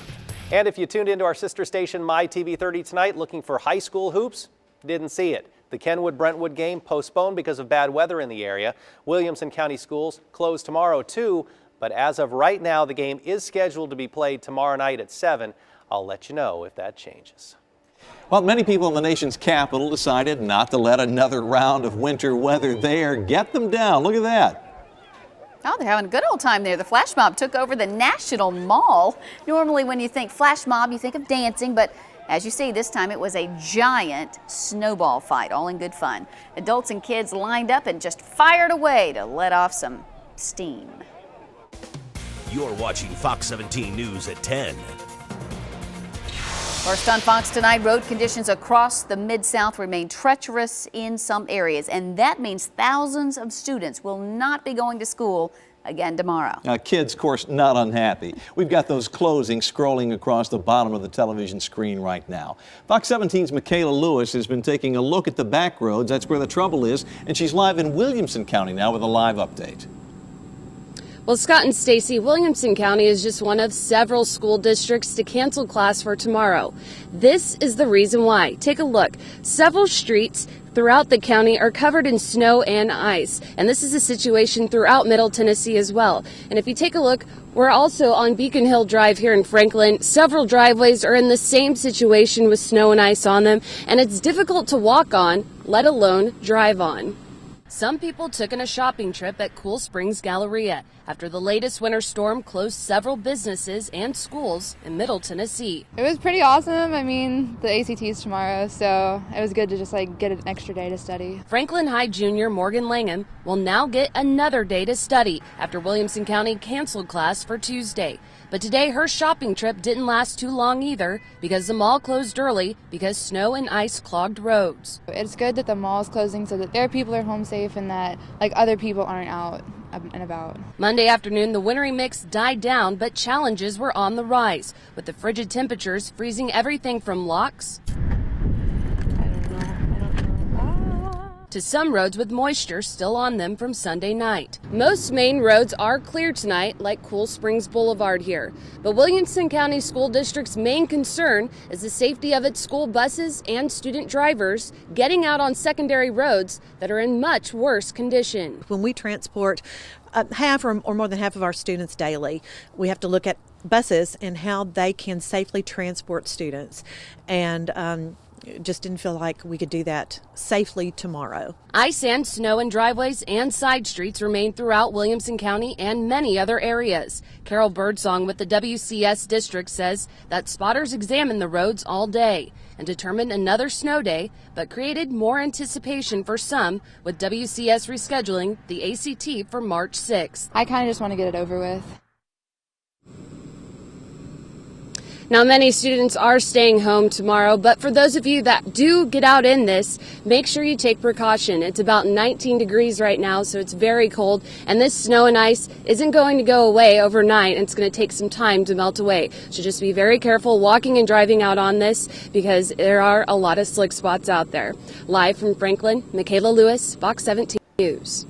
Speaker 24: And if you tuned into our sister station, MyTV30 tonight, looking for high school hoops, didn't see it. The Kenwood-Brentwood game postponed because of bad weather in the area. Williamson County schools closed tomorrow, too. But as of right now, the game is scheduled to be played tomorrow night at 7. I'll let you know if that changes.
Speaker 8: Well, many people in the nation's capital decided not to let another round of winter weather there get them down. Look at that.
Speaker 7: Oh, they're having a good old time there. The flash mob took over the National Mall. Normally when you think flash mob, you think of dancing, but as you see, this time it was a giant snowball fight, all in good fun. Adults and kids lined up and just fired away to let off some steam.
Speaker 23: You're watching Fox 17 News at 10.
Speaker 7: First on Fox tonight, road conditions across the Mid-South remain treacherous in some areas, and that means thousands of students will not be going to school again tomorrow.
Speaker 8: Kids, of course, not unhappy. We've got those closings scrolling across the bottom of the television screen right now. Fox 17's Michaela Lewis has been taking a look at the back roads. That's where the trouble is, and she's live in Williamson County now with a live update.
Speaker 1: Well, Scott and Stacy, Williamson County is just one of several school districts to cancel class for tomorrow. This is the reason why. Take a look. Several streets throughout the county are covered in snow and ice, and this is a situation throughout Middle Tennessee as well. And if you take a look, we're also on Beacon Hill Drive here in Franklin. Several driveways are in the same situation with snow and ice on them, and it's difficult to walk on, let alone drive on. Some people took in a shopping trip at Cool Springs Galleria after the latest winter storm closed several businesses and schools in Middle Tennessee.
Speaker 9: It was pretty awesome. I mean, the ACT's tomorrow, so it was good to just get an extra day to study.
Speaker 1: Franklin High junior Morgan Langham will now get another day to study after Williamson County canceled class for Tuesday. But today her shopping trip didn't last too long either because the mall closed early because snow and ice clogged roads.
Speaker 9: It's good that the mall is closing so that their people are home safe and that other people aren't out and about.
Speaker 1: Monday afternoon, the wintry mix died down, but challenges were on the rise, with the frigid temperatures freezing everything from locks to some roads with moisture still on them from Sunday night. Most main roads are clear tonight, like Cool Springs Boulevard here. But Williamson County School District's main concern is the safety of its school buses and student drivers getting out on secondary roads that are in much worse condition.
Speaker 12: When we transport half or more than half of our students daily, we have to look at buses and how they can safely transport students. And just didn't feel like we could do that safely tomorrow.
Speaker 1: Ice and snow in driveways and side streets remain throughout Williamson County and many other areas. Carol Birdsong with the WCS district says that spotters examined the roads all day and determined another snow day, but created more anticipation for some, with WCS rescheduling the ACT for March 6th.
Speaker 9: I kind of just want to get it over with.
Speaker 1: Now, many students are staying home tomorrow, but for those of you that do get out in this, make sure you take precaution. It's about 19 degrees right now, so it's very cold, and this snow and ice isn't going to go away overnight, and it's going to take some time to melt away. So just be very careful walking and driving out on this because there are a lot of slick spots out there. Live from Franklin, Michaela Lewis, Fox 17 News.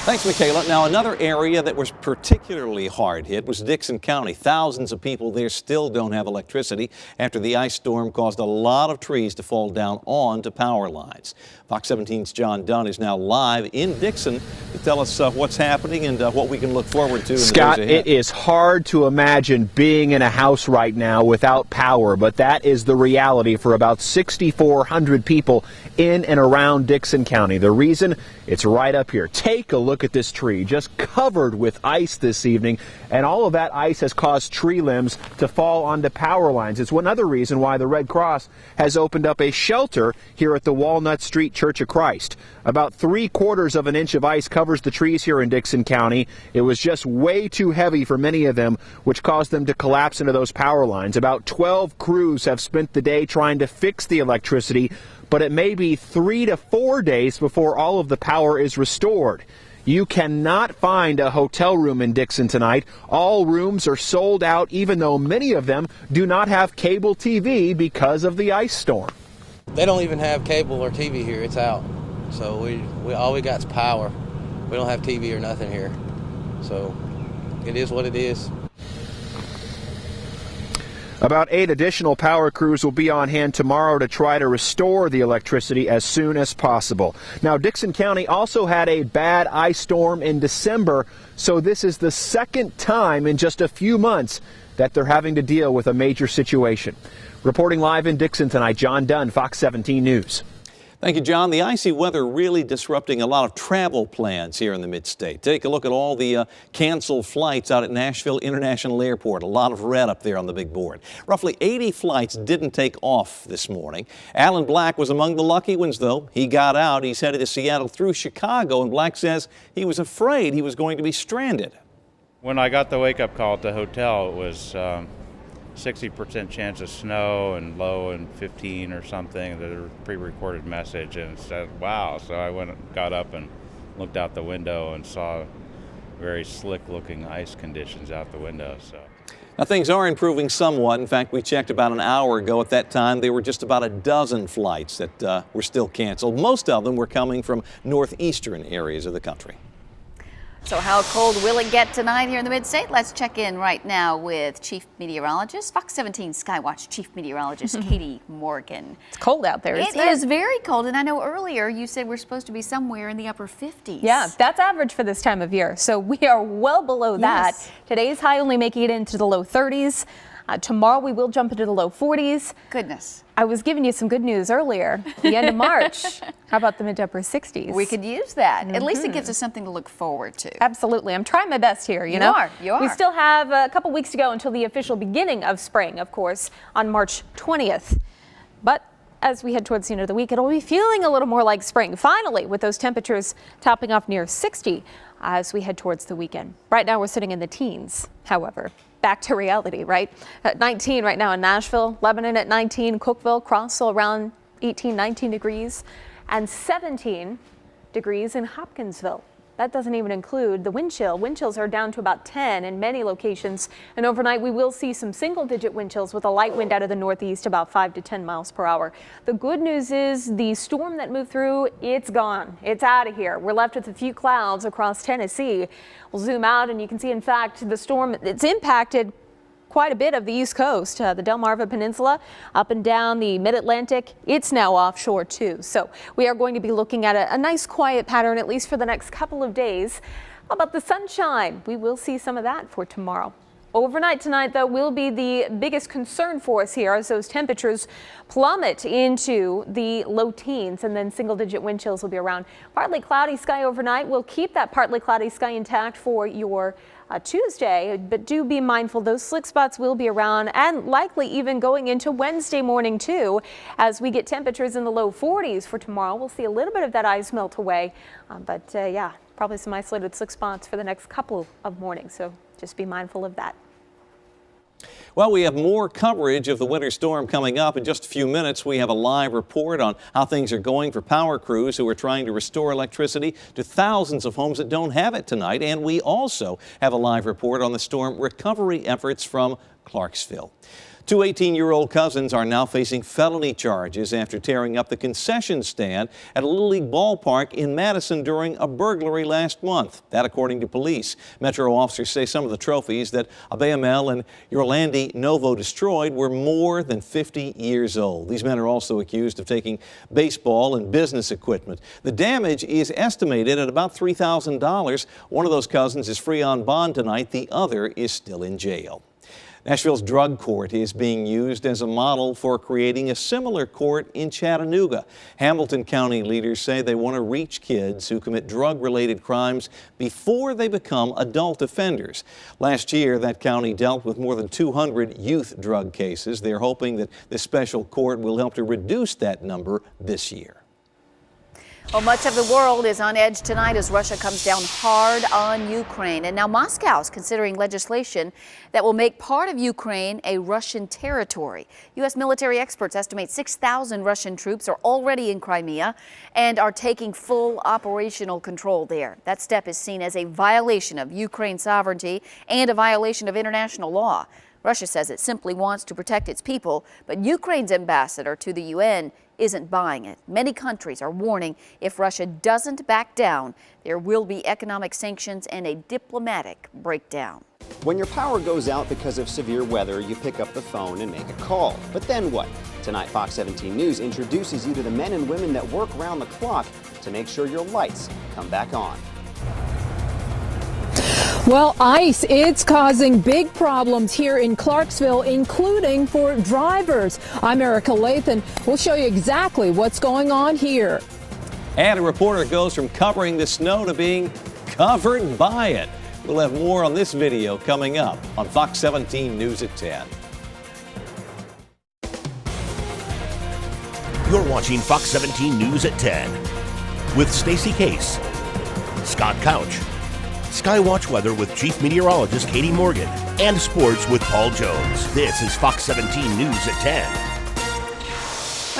Speaker 8: Thanks, Michaela. Now, another area that was particularly hard hit was Dickson County. Thousands of people there still don't have electricity after the ice storm caused a lot of trees to fall down onto power lines. Fox 17's John Dunn is now live in Dickson to tell us what's happening and what we can look forward to in
Speaker 13: Scott,
Speaker 8: the days ahead.
Speaker 13: It is hard to imagine being in a house right now without power, but that is the reality for about 6,400 people in and around Dickson County. The reason? It's right up here. Take a look at this tree, just covered with ice this evening, and all of that ice has caused tree limbs to fall onto power lines. It's another reason why the Red Cross has opened up a shelter here at the Walnut Street Church of Christ. About 3/4 of an inch of ice covers the trees here in Dickson County. It was just way too heavy for many of them, which caused them to collapse into those power lines. About 12 crews have spent the day trying to fix the electricity, but it may be 3 to 4 days before all of the power is restored. You cannot find a hotel room in Dickson tonight. All rooms are sold out, even though many of them do not have cable TV because of the ice storm.
Speaker 14: They don't even have cable or TV here. It's out. So we all we got is power. We don't have TV or nothing here. So it is what it is.
Speaker 13: About 8 additional power crews will be on hand tomorrow to try to restore the electricity as soon as possible. Now, Dickson County also had a bad ice storm in December, so this is the second time in just a few months that they're having to deal with a major situation. Reporting live in Dickson tonight, John Dunn, Fox 17 News.
Speaker 8: Thank you, John. The icy weather really disrupting a lot of travel plans here in the mid-state. Take a look at all the canceled flights out at Nashville International Airport. A lot of red up there on the big board. Roughly 80 flights didn't take off this morning. Alan Black was among the lucky ones, though. He got out. He's headed to Seattle through Chicago, and Black says he was afraid he was going to be stranded.
Speaker 25: When I got the wake-up call at the hotel, it was 60% chance of snow and low and 15 or something, the pre-recorded message, and said, wow. So I got up and looked out the window and saw very slick-looking ice conditions out the window. So.
Speaker 8: Now, things are improving somewhat. In fact, we checked about an hour ago. At that time, there were just about a dozen flights that were still canceled. Most of them were coming from northeastern areas of the country.
Speaker 7: So how cold will it get tonight here in the Mid-State? Let's check in right now with Chief Meteorologist, Fox 17 Skywatch Chief Meteorologist Katie Morgan.
Speaker 4: It's cold out there, isn't it?
Speaker 7: It is very cold, and I know earlier you said we're supposed to be somewhere in the upper 50s.
Speaker 4: Yeah, that's average for this time of year, so we are well below that.
Speaker 7: Yes.
Speaker 4: Today's high only making it into the low 30s. Tomorrow we will jump into the low 40s.
Speaker 7: Goodness.
Speaker 4: I was giving you some good news earlier, the end of March. How about the mid to upper 60s?
Speaker 7: We could use that. At least it gives us something to look forward to.
Speaker 4: Absolutely. I'm trying my best here, you know?
Speaker 7: You are.
Speaker 4: We still have a couple weeks to go until the official beginning of spring, of course, on March 20th. But as we head towards the end of the week, it'll be feeling a little more like spring, finally, with those temperatures topping off near 60 as we head towards the weekend. Right now, we're sitting in the teens, however. Back to reality, right? At 19 right now in Nashville, Lebanon at 19, Cookeville, Clarksville around 18, 19 degrees, and 17 degrees in Hopkinsville. That doesn't even include the wind chill. Wind chills are down to about 10 in many locations. And overnight, we will see some single-digit wind chills with a light wind out of the northeast, about 5 to 10 miles per hour. The good news is the storm that moved through, it's gone. It's out of here. We're left with a few clouds across Tennessee. We'll zoom out and you can see, in fact, the storm, it's impacted quite a bit of the East Coast, the Delmarva Peninsula, up and down the Mid-Atlantic. It's now offshore too. So we are going to be looking at a nice quiet pattern, at least for the next couple of days. How about the sunshine? We will see some of that for tomorrow. Overnight tonight, though, will be the biggest concern for us here as those temperatures plummet into the low teens, and then single-digit wind chills will be around. Partly cloudy sky overnight. We'll keep that partly cloudy sky intact for your Tuesday, but do be mindful those slick spots will be around and likely even going into Wednesday morning too. As we get temperatures in the low 40s for tomorrow, we'll see a little bit of that ice melt away, but yeah, probably some isolated slick spots for the next couple of mornings, so just be mindful of that.
Speaker 8: Well, we have more coverage of the winter storm coming up. In just a few minutes, we have a live report on how things are going for power crews who are trying to restore electricity to thousands of homes that don't have it tonight. And we also have a live report on the storm recovery efforts from Clarksville. Two 18-year-old cousins are now facing felony charges after tearing up the concession stand at a Little League ballpark in Madison during a burglary last month. That according to police. Metro officers say some of the trophies that Abayamel and Yorlandi Novo destroyed were more than 50 years old. These men are also accused of taking baseball and business equipment. The damage is estimated at about $3,000. One of those cousins is free on bond tonight. The other is still in jail. Nashville's drug court is being used as a model for creating a similar court in Chattanooga. Hamilton County leaders say they want to reach kids who commit drug-related crimes before they become adult offenders. Last year, that county dealt with more than 200 youth drug cases. They're hoping that this special court will help to reduce that number this year.
Speaker 7: Well, much of the world is on edge tonight as Russia comes down hard on Ukraine. And now Moscow is considering legislation that will make part of Ukraine a Russian territory. U.S. military experts estimate 6,000 Russian troops are already in Crimea and are taking full operational control there. That step is seen as a violation of Ukraine's sovereignty and a violation of international law. Russia says it simply wants to protect its people, but Ukraine's ambassador to the UN isn't buying it. Many countries are warning if Russia doesn't back down, there will be economic sanctions and a diplomatic breakdown.
Speaker 2: When your power goes out because of severe weather, you pick up the phone and make a call. But then what? Tonight, Fox 17 News introduces you to the men and women that work around the clock to make sure your lights come back on.
Speaker 3: Well, ice, it's causing big problems here in Clarksville, including for drivers. I'm Erica Lathan. We'll show you exactly what's going on here.
Speaker 8: And a reporter goes from covering the snow to being covered by it. We'll have more on this video coming up on Fox 17 News at 10.
Speaker 23: You're watching Fox 17 News at 10 with Stacey Case, Scott Couch, Skywatch weather with Chief Meteorologist Katie Morgan, and sports with Paul Jones. This is Fox 17 News at 10.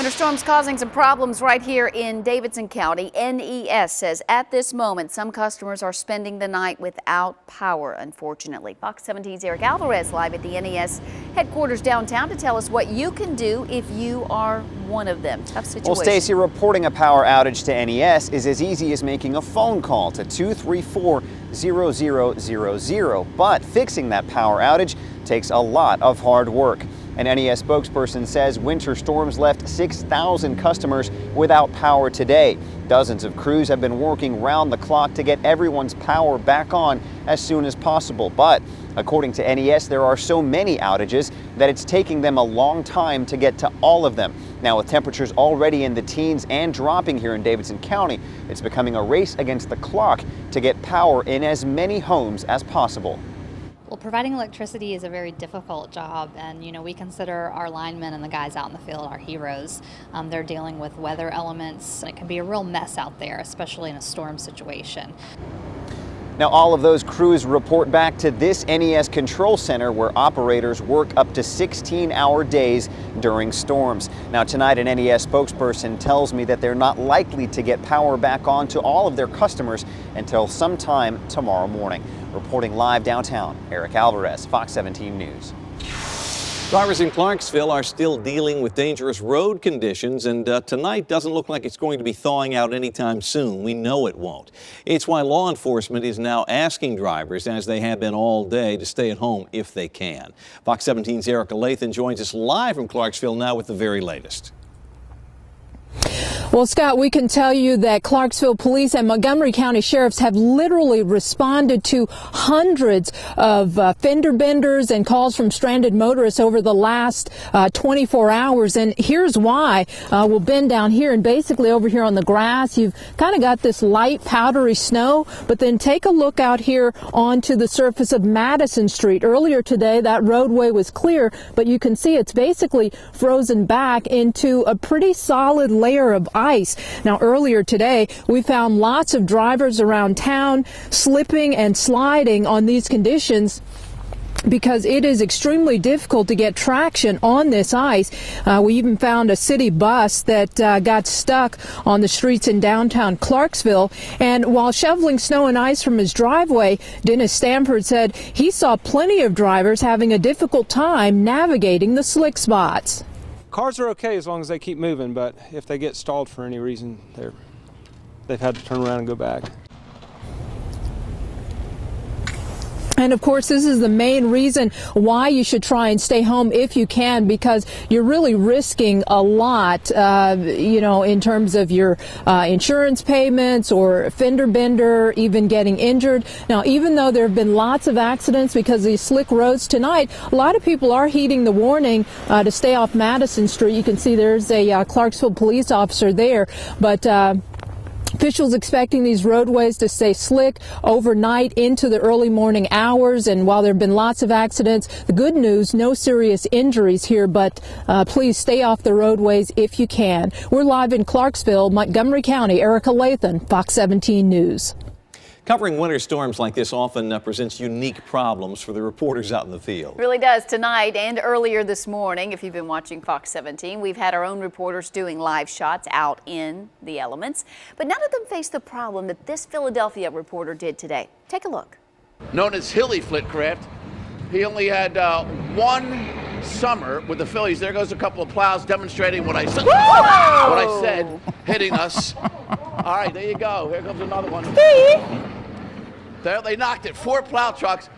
Speaker 7: Thunderstorms causing some problems right here in Davidson County. NES says at this moment some customers are spending the night without power, unfortunately. Fox 17's Eric Alvarez live at the NES headquarters downtown to tell us what you can do if you are one of them. Tough situation.
Speaker 2: Well, Stacy, reporting a power outage to NES is as easy as making a phone call to 234-0000. But fixing that power outage takes a lot of hard work. An NES spokesperson says winter storms left 6,000 customers without power today. Dozens of crews have been working round the clock to get everyone's power back on as soon as possible. But according to NES, there are so many outages that it's taking them a long time to get to all of them. Now, with temperatures already in the teens and dropping here in Davidson County, it's becoming a race against the clock to get power in as many homes as possible.
Speaker 5: Well, providing electricity is a very difficult job, and we consider our linemen and the guys out in the field our heroes. They're dealing with weather elements, and it can be a real mess out there, especially in a storm situation.
Speaker 2: Now, all of those crews report back to this NES control center where operators work up to 16-hour days during storms. Now, tonight, an NES spokesperson tells me that they're not likely to get power back on to all of their customers until sometime tomorrow morning. Reporting live downtown, Eric Alvarez, Fox 17 News.
Speaker 8: Drivers in Clarksville are still dealing with dangerous road conditions, and tonight doesn't look like it's going to be thawing out anytime soon. We know it won't. It's why law enforcement is now asking drivers, as they have been all day, to stay at home if they can. Fox 17's Erica Lathan joins us live from Clarksville now with the very latest.
Speaker 3: Well, Scott, we can tell you that Clarksville police and Montgomery County sheriffs have literally responded to hundreds of fender benders and calls from stranded motorists over the last 24 hours. And here's why. We'll bend down here, and basically over here on the grass, you've kind of got this light powdery snow. But then take a look out here onto the surface of Madison Street. Earlier today, that roadway was clear, but you can see it's basically frozen back into a pretty solid layer of ice. Now, earlier today, we found lots of drivers around town slipping and sliding on these conditions because it is extremely difficult to get traction on this ice. We even found a city bus that got stuck on the streets in downtown Clarksville. And while shoveling snow and ice from his driveway, Dennis Stanford said he saw plenty of drivers having a difficult time navigating the slick spots.
Speaker 10: Cars are okay as long as they keep moving, but if they get stalled for any reason, they've had to turn around and go back.
Speaker 3: And of course, this is the main reason why you should try and stay home if you can, because you're really risking a lot, in terms of your insurance payments or fender bender, even getting injured. Now, even though there have been lots of accidents because of these slick roads tonight, a lot of people are heeding the warning to stay off Madison Street. You can see there's a Clarksville police officer there, but officials expecting these roadways to stay slick overnight into the early morning hours. And while there have been lots of accidents, the good news, no serious injuries here, but please stay off the roadways if you can. We're live in Clarksville, Montgomery County. Erica Lathan, Fox 17 News.
Speaker 8: Covering winter storms like this often presents unique problems for the reporters out in the field.
Speaker 7: It really does. Tonight and earlier this morning, if you've been watching Fox 17, we've had our own reporters doing live shots out in the elements. But none of them faced the problem that this Philadelphia reporter did today. Take a look.
Speaker 15: Known as Hilly Flitcraft, he only had one summer with the Phillies. There goes a couple of plows demonstrating what I said, hitting us. All right, there you go. Here comes another one. There, they knocked it. Four plow trucks,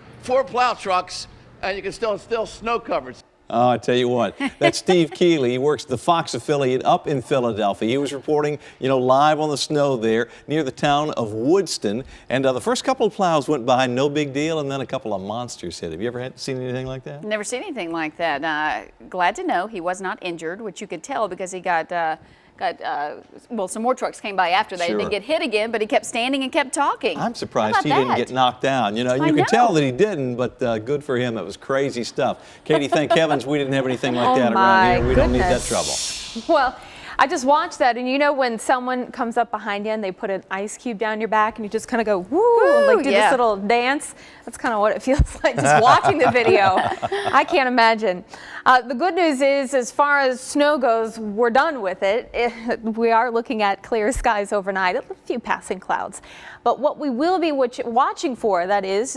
Speaker 15: and you can still snow covered.
Speaker 8: Oh, I tell you what, that's Steve Keeley. He works the Fox affiliate up in Philadelphia. He was reporting, live on the snow there near the town of Woodston. And the first couple of plows went by, no big deal, and then a couple of monsters hit. Have you ever seen anything like that?
Speaker 7: Never seen anything like that. Glad to know he was not injured, which you could tell because he got some more trucks came by after that. Sure. He didn't get hit again, but he kept standing and kept talking.
Speaker 8: I'm surprised he didn't get knocked down. You can tell that he didn't, but good for him. It was crazy stuff. Katie, thank heavens we didn't have anything like that around here. We don't need that trouble.
Speaker 4: Well, I just watched that, and when someone comes up behind you and they put an ice cube down your back and you just kind of go, woo, and do this little dance. That's kind of what it feels like just watching the video. I can't imagine. The good news is, as far as snow goes, we're done with it. We are looking at clear skies overnight, a few passing clouds. But what we will be watching for, that is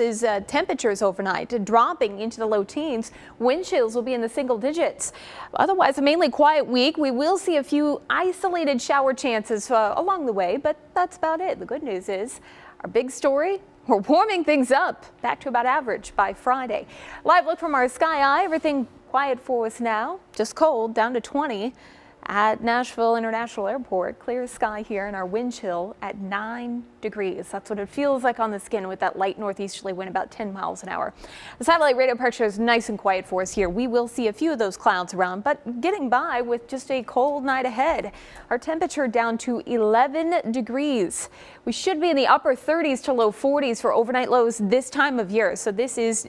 Speaker 4: temperatures overnight dropping into the low teens. Wind chills will be in the single digits. Otherwise, a mainly quiet week. We will see a few isolated shower chances along the way, but that's about it. The good news is our big story. We're warming things up back to about average by Friday. Live look from our Sky Eye. Everything quiet for us now. Just cold, down to 20 at Nashville International Airport. Clear sky here and our wind chill at 9 degrees. That's what it feels like on the skin with that light northeasterly wind about 10 miles an hour. The satellite radio pressure is nice and quiet for us here. We will see a few of those clouds around, but getting by with just a cold night ahead. Our temperature down to 11 degrees. We should be in the upper 30s to low 40s for overnight lows this time of year. So this is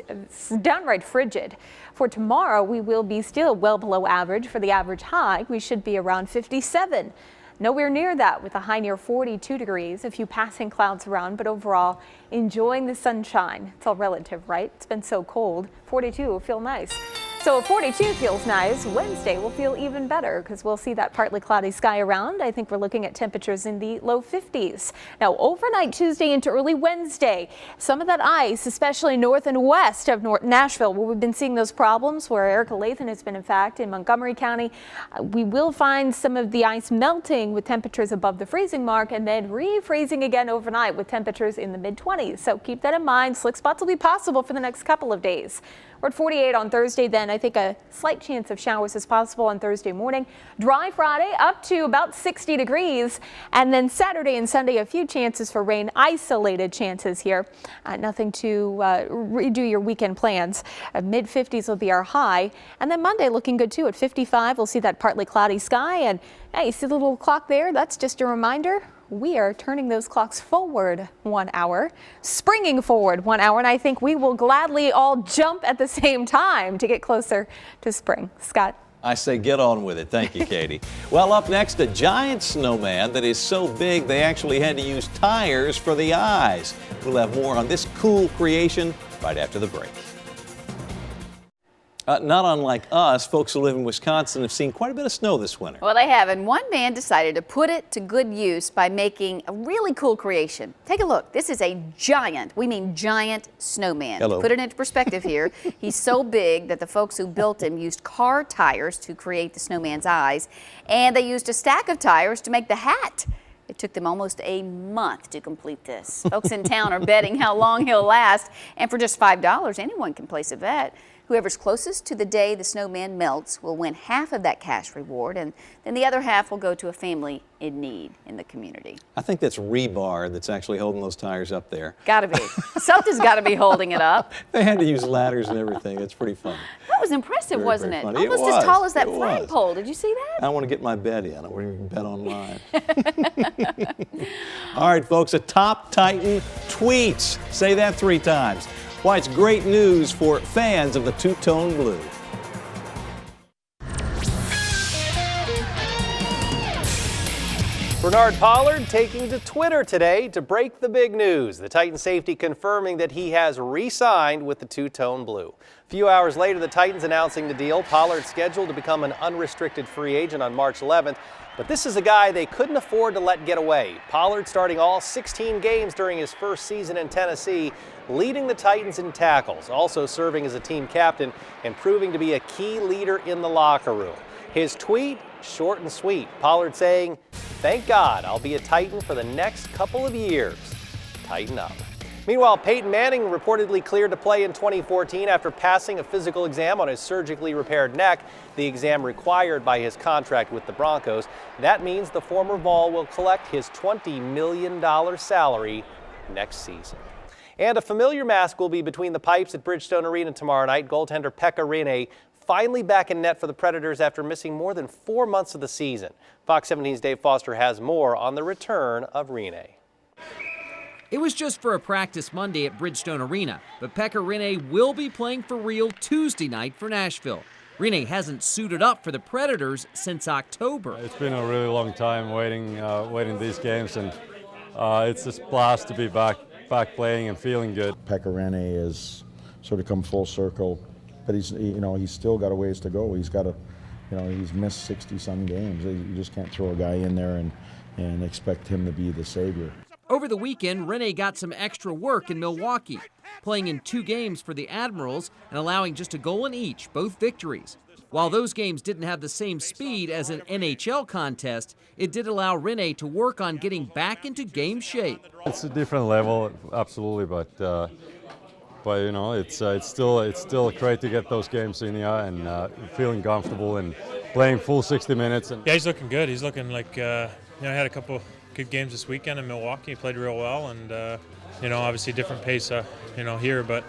Speaker 4: downright frigid. For tomorrow, we will be still well below average. For the average high, we should be around 57. Nowhere near that with a high near 42 degrees. A few passing clouds around, but overall enjoying the sunshine. It's all relative, right? It's been so cold. 42 will feel nice. So if 42 feels nice, Wednesday will feel even better because we'll see that partly cloudy sky around. I think we're looking at temperatures in the low 50s. Now overnight Tuesday into early Wednesday, some of that ice, especially north and west of Nashville, where we've been seeing those problems, where Erica Lathan has been in fact in Montgomery County. We will find some of the ice melting with temperatures above the freezing mark and then refreezing again overnight with temperatures in the mid-20s. So keep that in mind. Slick spots will be possible for the next couple of days. We're at 48 on Thursday then. I think a slight chance of showers is possible on Thursday morning. Dry Friday up to about 60 degrees. And then Saturday and Sunday, a few chances for rain, isolated chances here. Nothing to redo your weekend plans. Mid-50s will be our high. And then Monday looking good too at 55. We'll see that partly cloudy sky. And hey, you see the little clock there? That's just a reminder. We are turning those clocks forward 1 hour, springing forward 1 hour, and I think we will gladly all jump at the same time to get closer to spring. Scott?
Speaker 8: I say get on with it. Thank you, Katie. Well, up next, a giant snowman that is so big they actually had to use tires for the eyes. We'll have more on this cool creation right after the break. Not unlike us, folks who live in Wisconsin have seen quite a bit of snow this winter.
Speaker 7: Well, they have, and one man decided to put it to good use by making a really cool creation. Take a look. This is a giant, we mean giant snowman.
Speaker 8: Hello.
Speaker 7: To put it into perspective here, he's so big that the folks who built him used car tires to create the snowman's eyes, and they used a stack of tires to make the hat. It took them almost a month to complete this. Folks in town are betting how long he'll last, and for just $5, anyone can place a bet. Whoever's closest to the day the snowman melts will win half of that cash reward, and then the other half will go to a family in need in the community.
Speaker 8: I think that's rebar that's actually holding those tires up there.
Speaker 7: Gotta be. Something's gotta be holding it up.
Speaker 8: They had to use ladders and everything. It's pretty fun.
Speaker 7: That was impressive, wasn't it?
Speaker 8: Funny.
Speaker 7: Almost as tall as that flagpole. Did you see that?
Speaker 8: I want to get my bet in. I wouldn't even bet online. All right, folks, a top Titan tweets. Say that 3 times. Why it's great news for fans of the two-tone blue.
Speaker 24: Bernard Pollard taking to Twitter today to break the big news. The Titan safety confirming that he has re-signed with the two-tone blue. A few hours later, the Titans announcing the deal. Pollard scheduled to become an unrestricted free agent on March 11th. But this is a guy they couldn't afford to let get away. Pollard starting all 16 games during his first season in Tennessee, leading the Titans in tackles, also serving as a team captain and proving to be a key leader in the locker room. His tweet, short and sweet. Pollard saying, "Thank God I'll be a Titan for the next couple of years. Tighten up." Meanwhile, Peyton Manning reportedly cleared to play in 2014 after passing a physical exam on his surgically repaired neck, the exam required by his contract with the Broncos. That means the former Vol will collect his $20 million salary next season. And a familiar mask will be between the pipes at Bridgestone Arena tomorrow night. Goaltender Pekka Rinne finally back in net for the Predators after missing more than 4 months of the season. Fox 17's Dave Foster has more on the return of Rinne.
Speaker 18: It was just for a practice Monday at Bridgestone Arena, but Pekka Rinne will be playing for real Tuesday night for Nashville. Rinne hasn't suited up for the Predators since October.
Speaker 19: It's been a really long time waiting these games, and it's a blast to be back back playing and feeling good.
Speaker 6: Pecorine has sort of come full circle, but he's still got a ways to go. He's missed 60-some games. You just can't throw a guy in there and expect him to be the savior.
Speaker 18: Over the weekend, Rene got some extra work in Milwaukee, playing in 2 games for the Admirals and allowing just a goal in each, both victories. While those games didn't have the same speed as an NHL contest, it did allow Rene to work on getting back into game shape.
Speaker 19: It's a different level, absolutely, but you know, it's still great to get those games in here and feeling comfortable and playing full 60 minutes.
Speaker 21: Yeah, he's looking good. He's looking like he had a couple good games this weekend in Milwaukee. He played real well, and obviously different pace here, but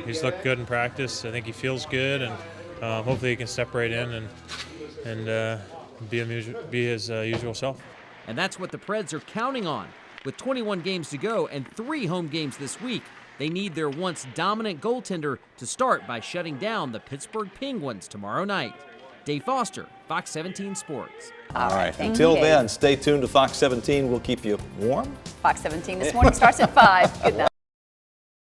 Speaker 21: he's looked good in practice. I think he feels good, and hopefully he can step right in and be his usual self.
Speaker 18: And that's what the Preds are counting on. With 21 games to go and 3 home games this week, they need their once dominant goaltender to start by shutting down the Pittsburgh Penguins tomorrow night. Dave Foster, Fox 17 Sports.
Speaker 8: All right. Until then, stay tuned to Fox 17. We'll keep you warm.
Speaker 7: Fox 17 this morning starts at 5. Good night.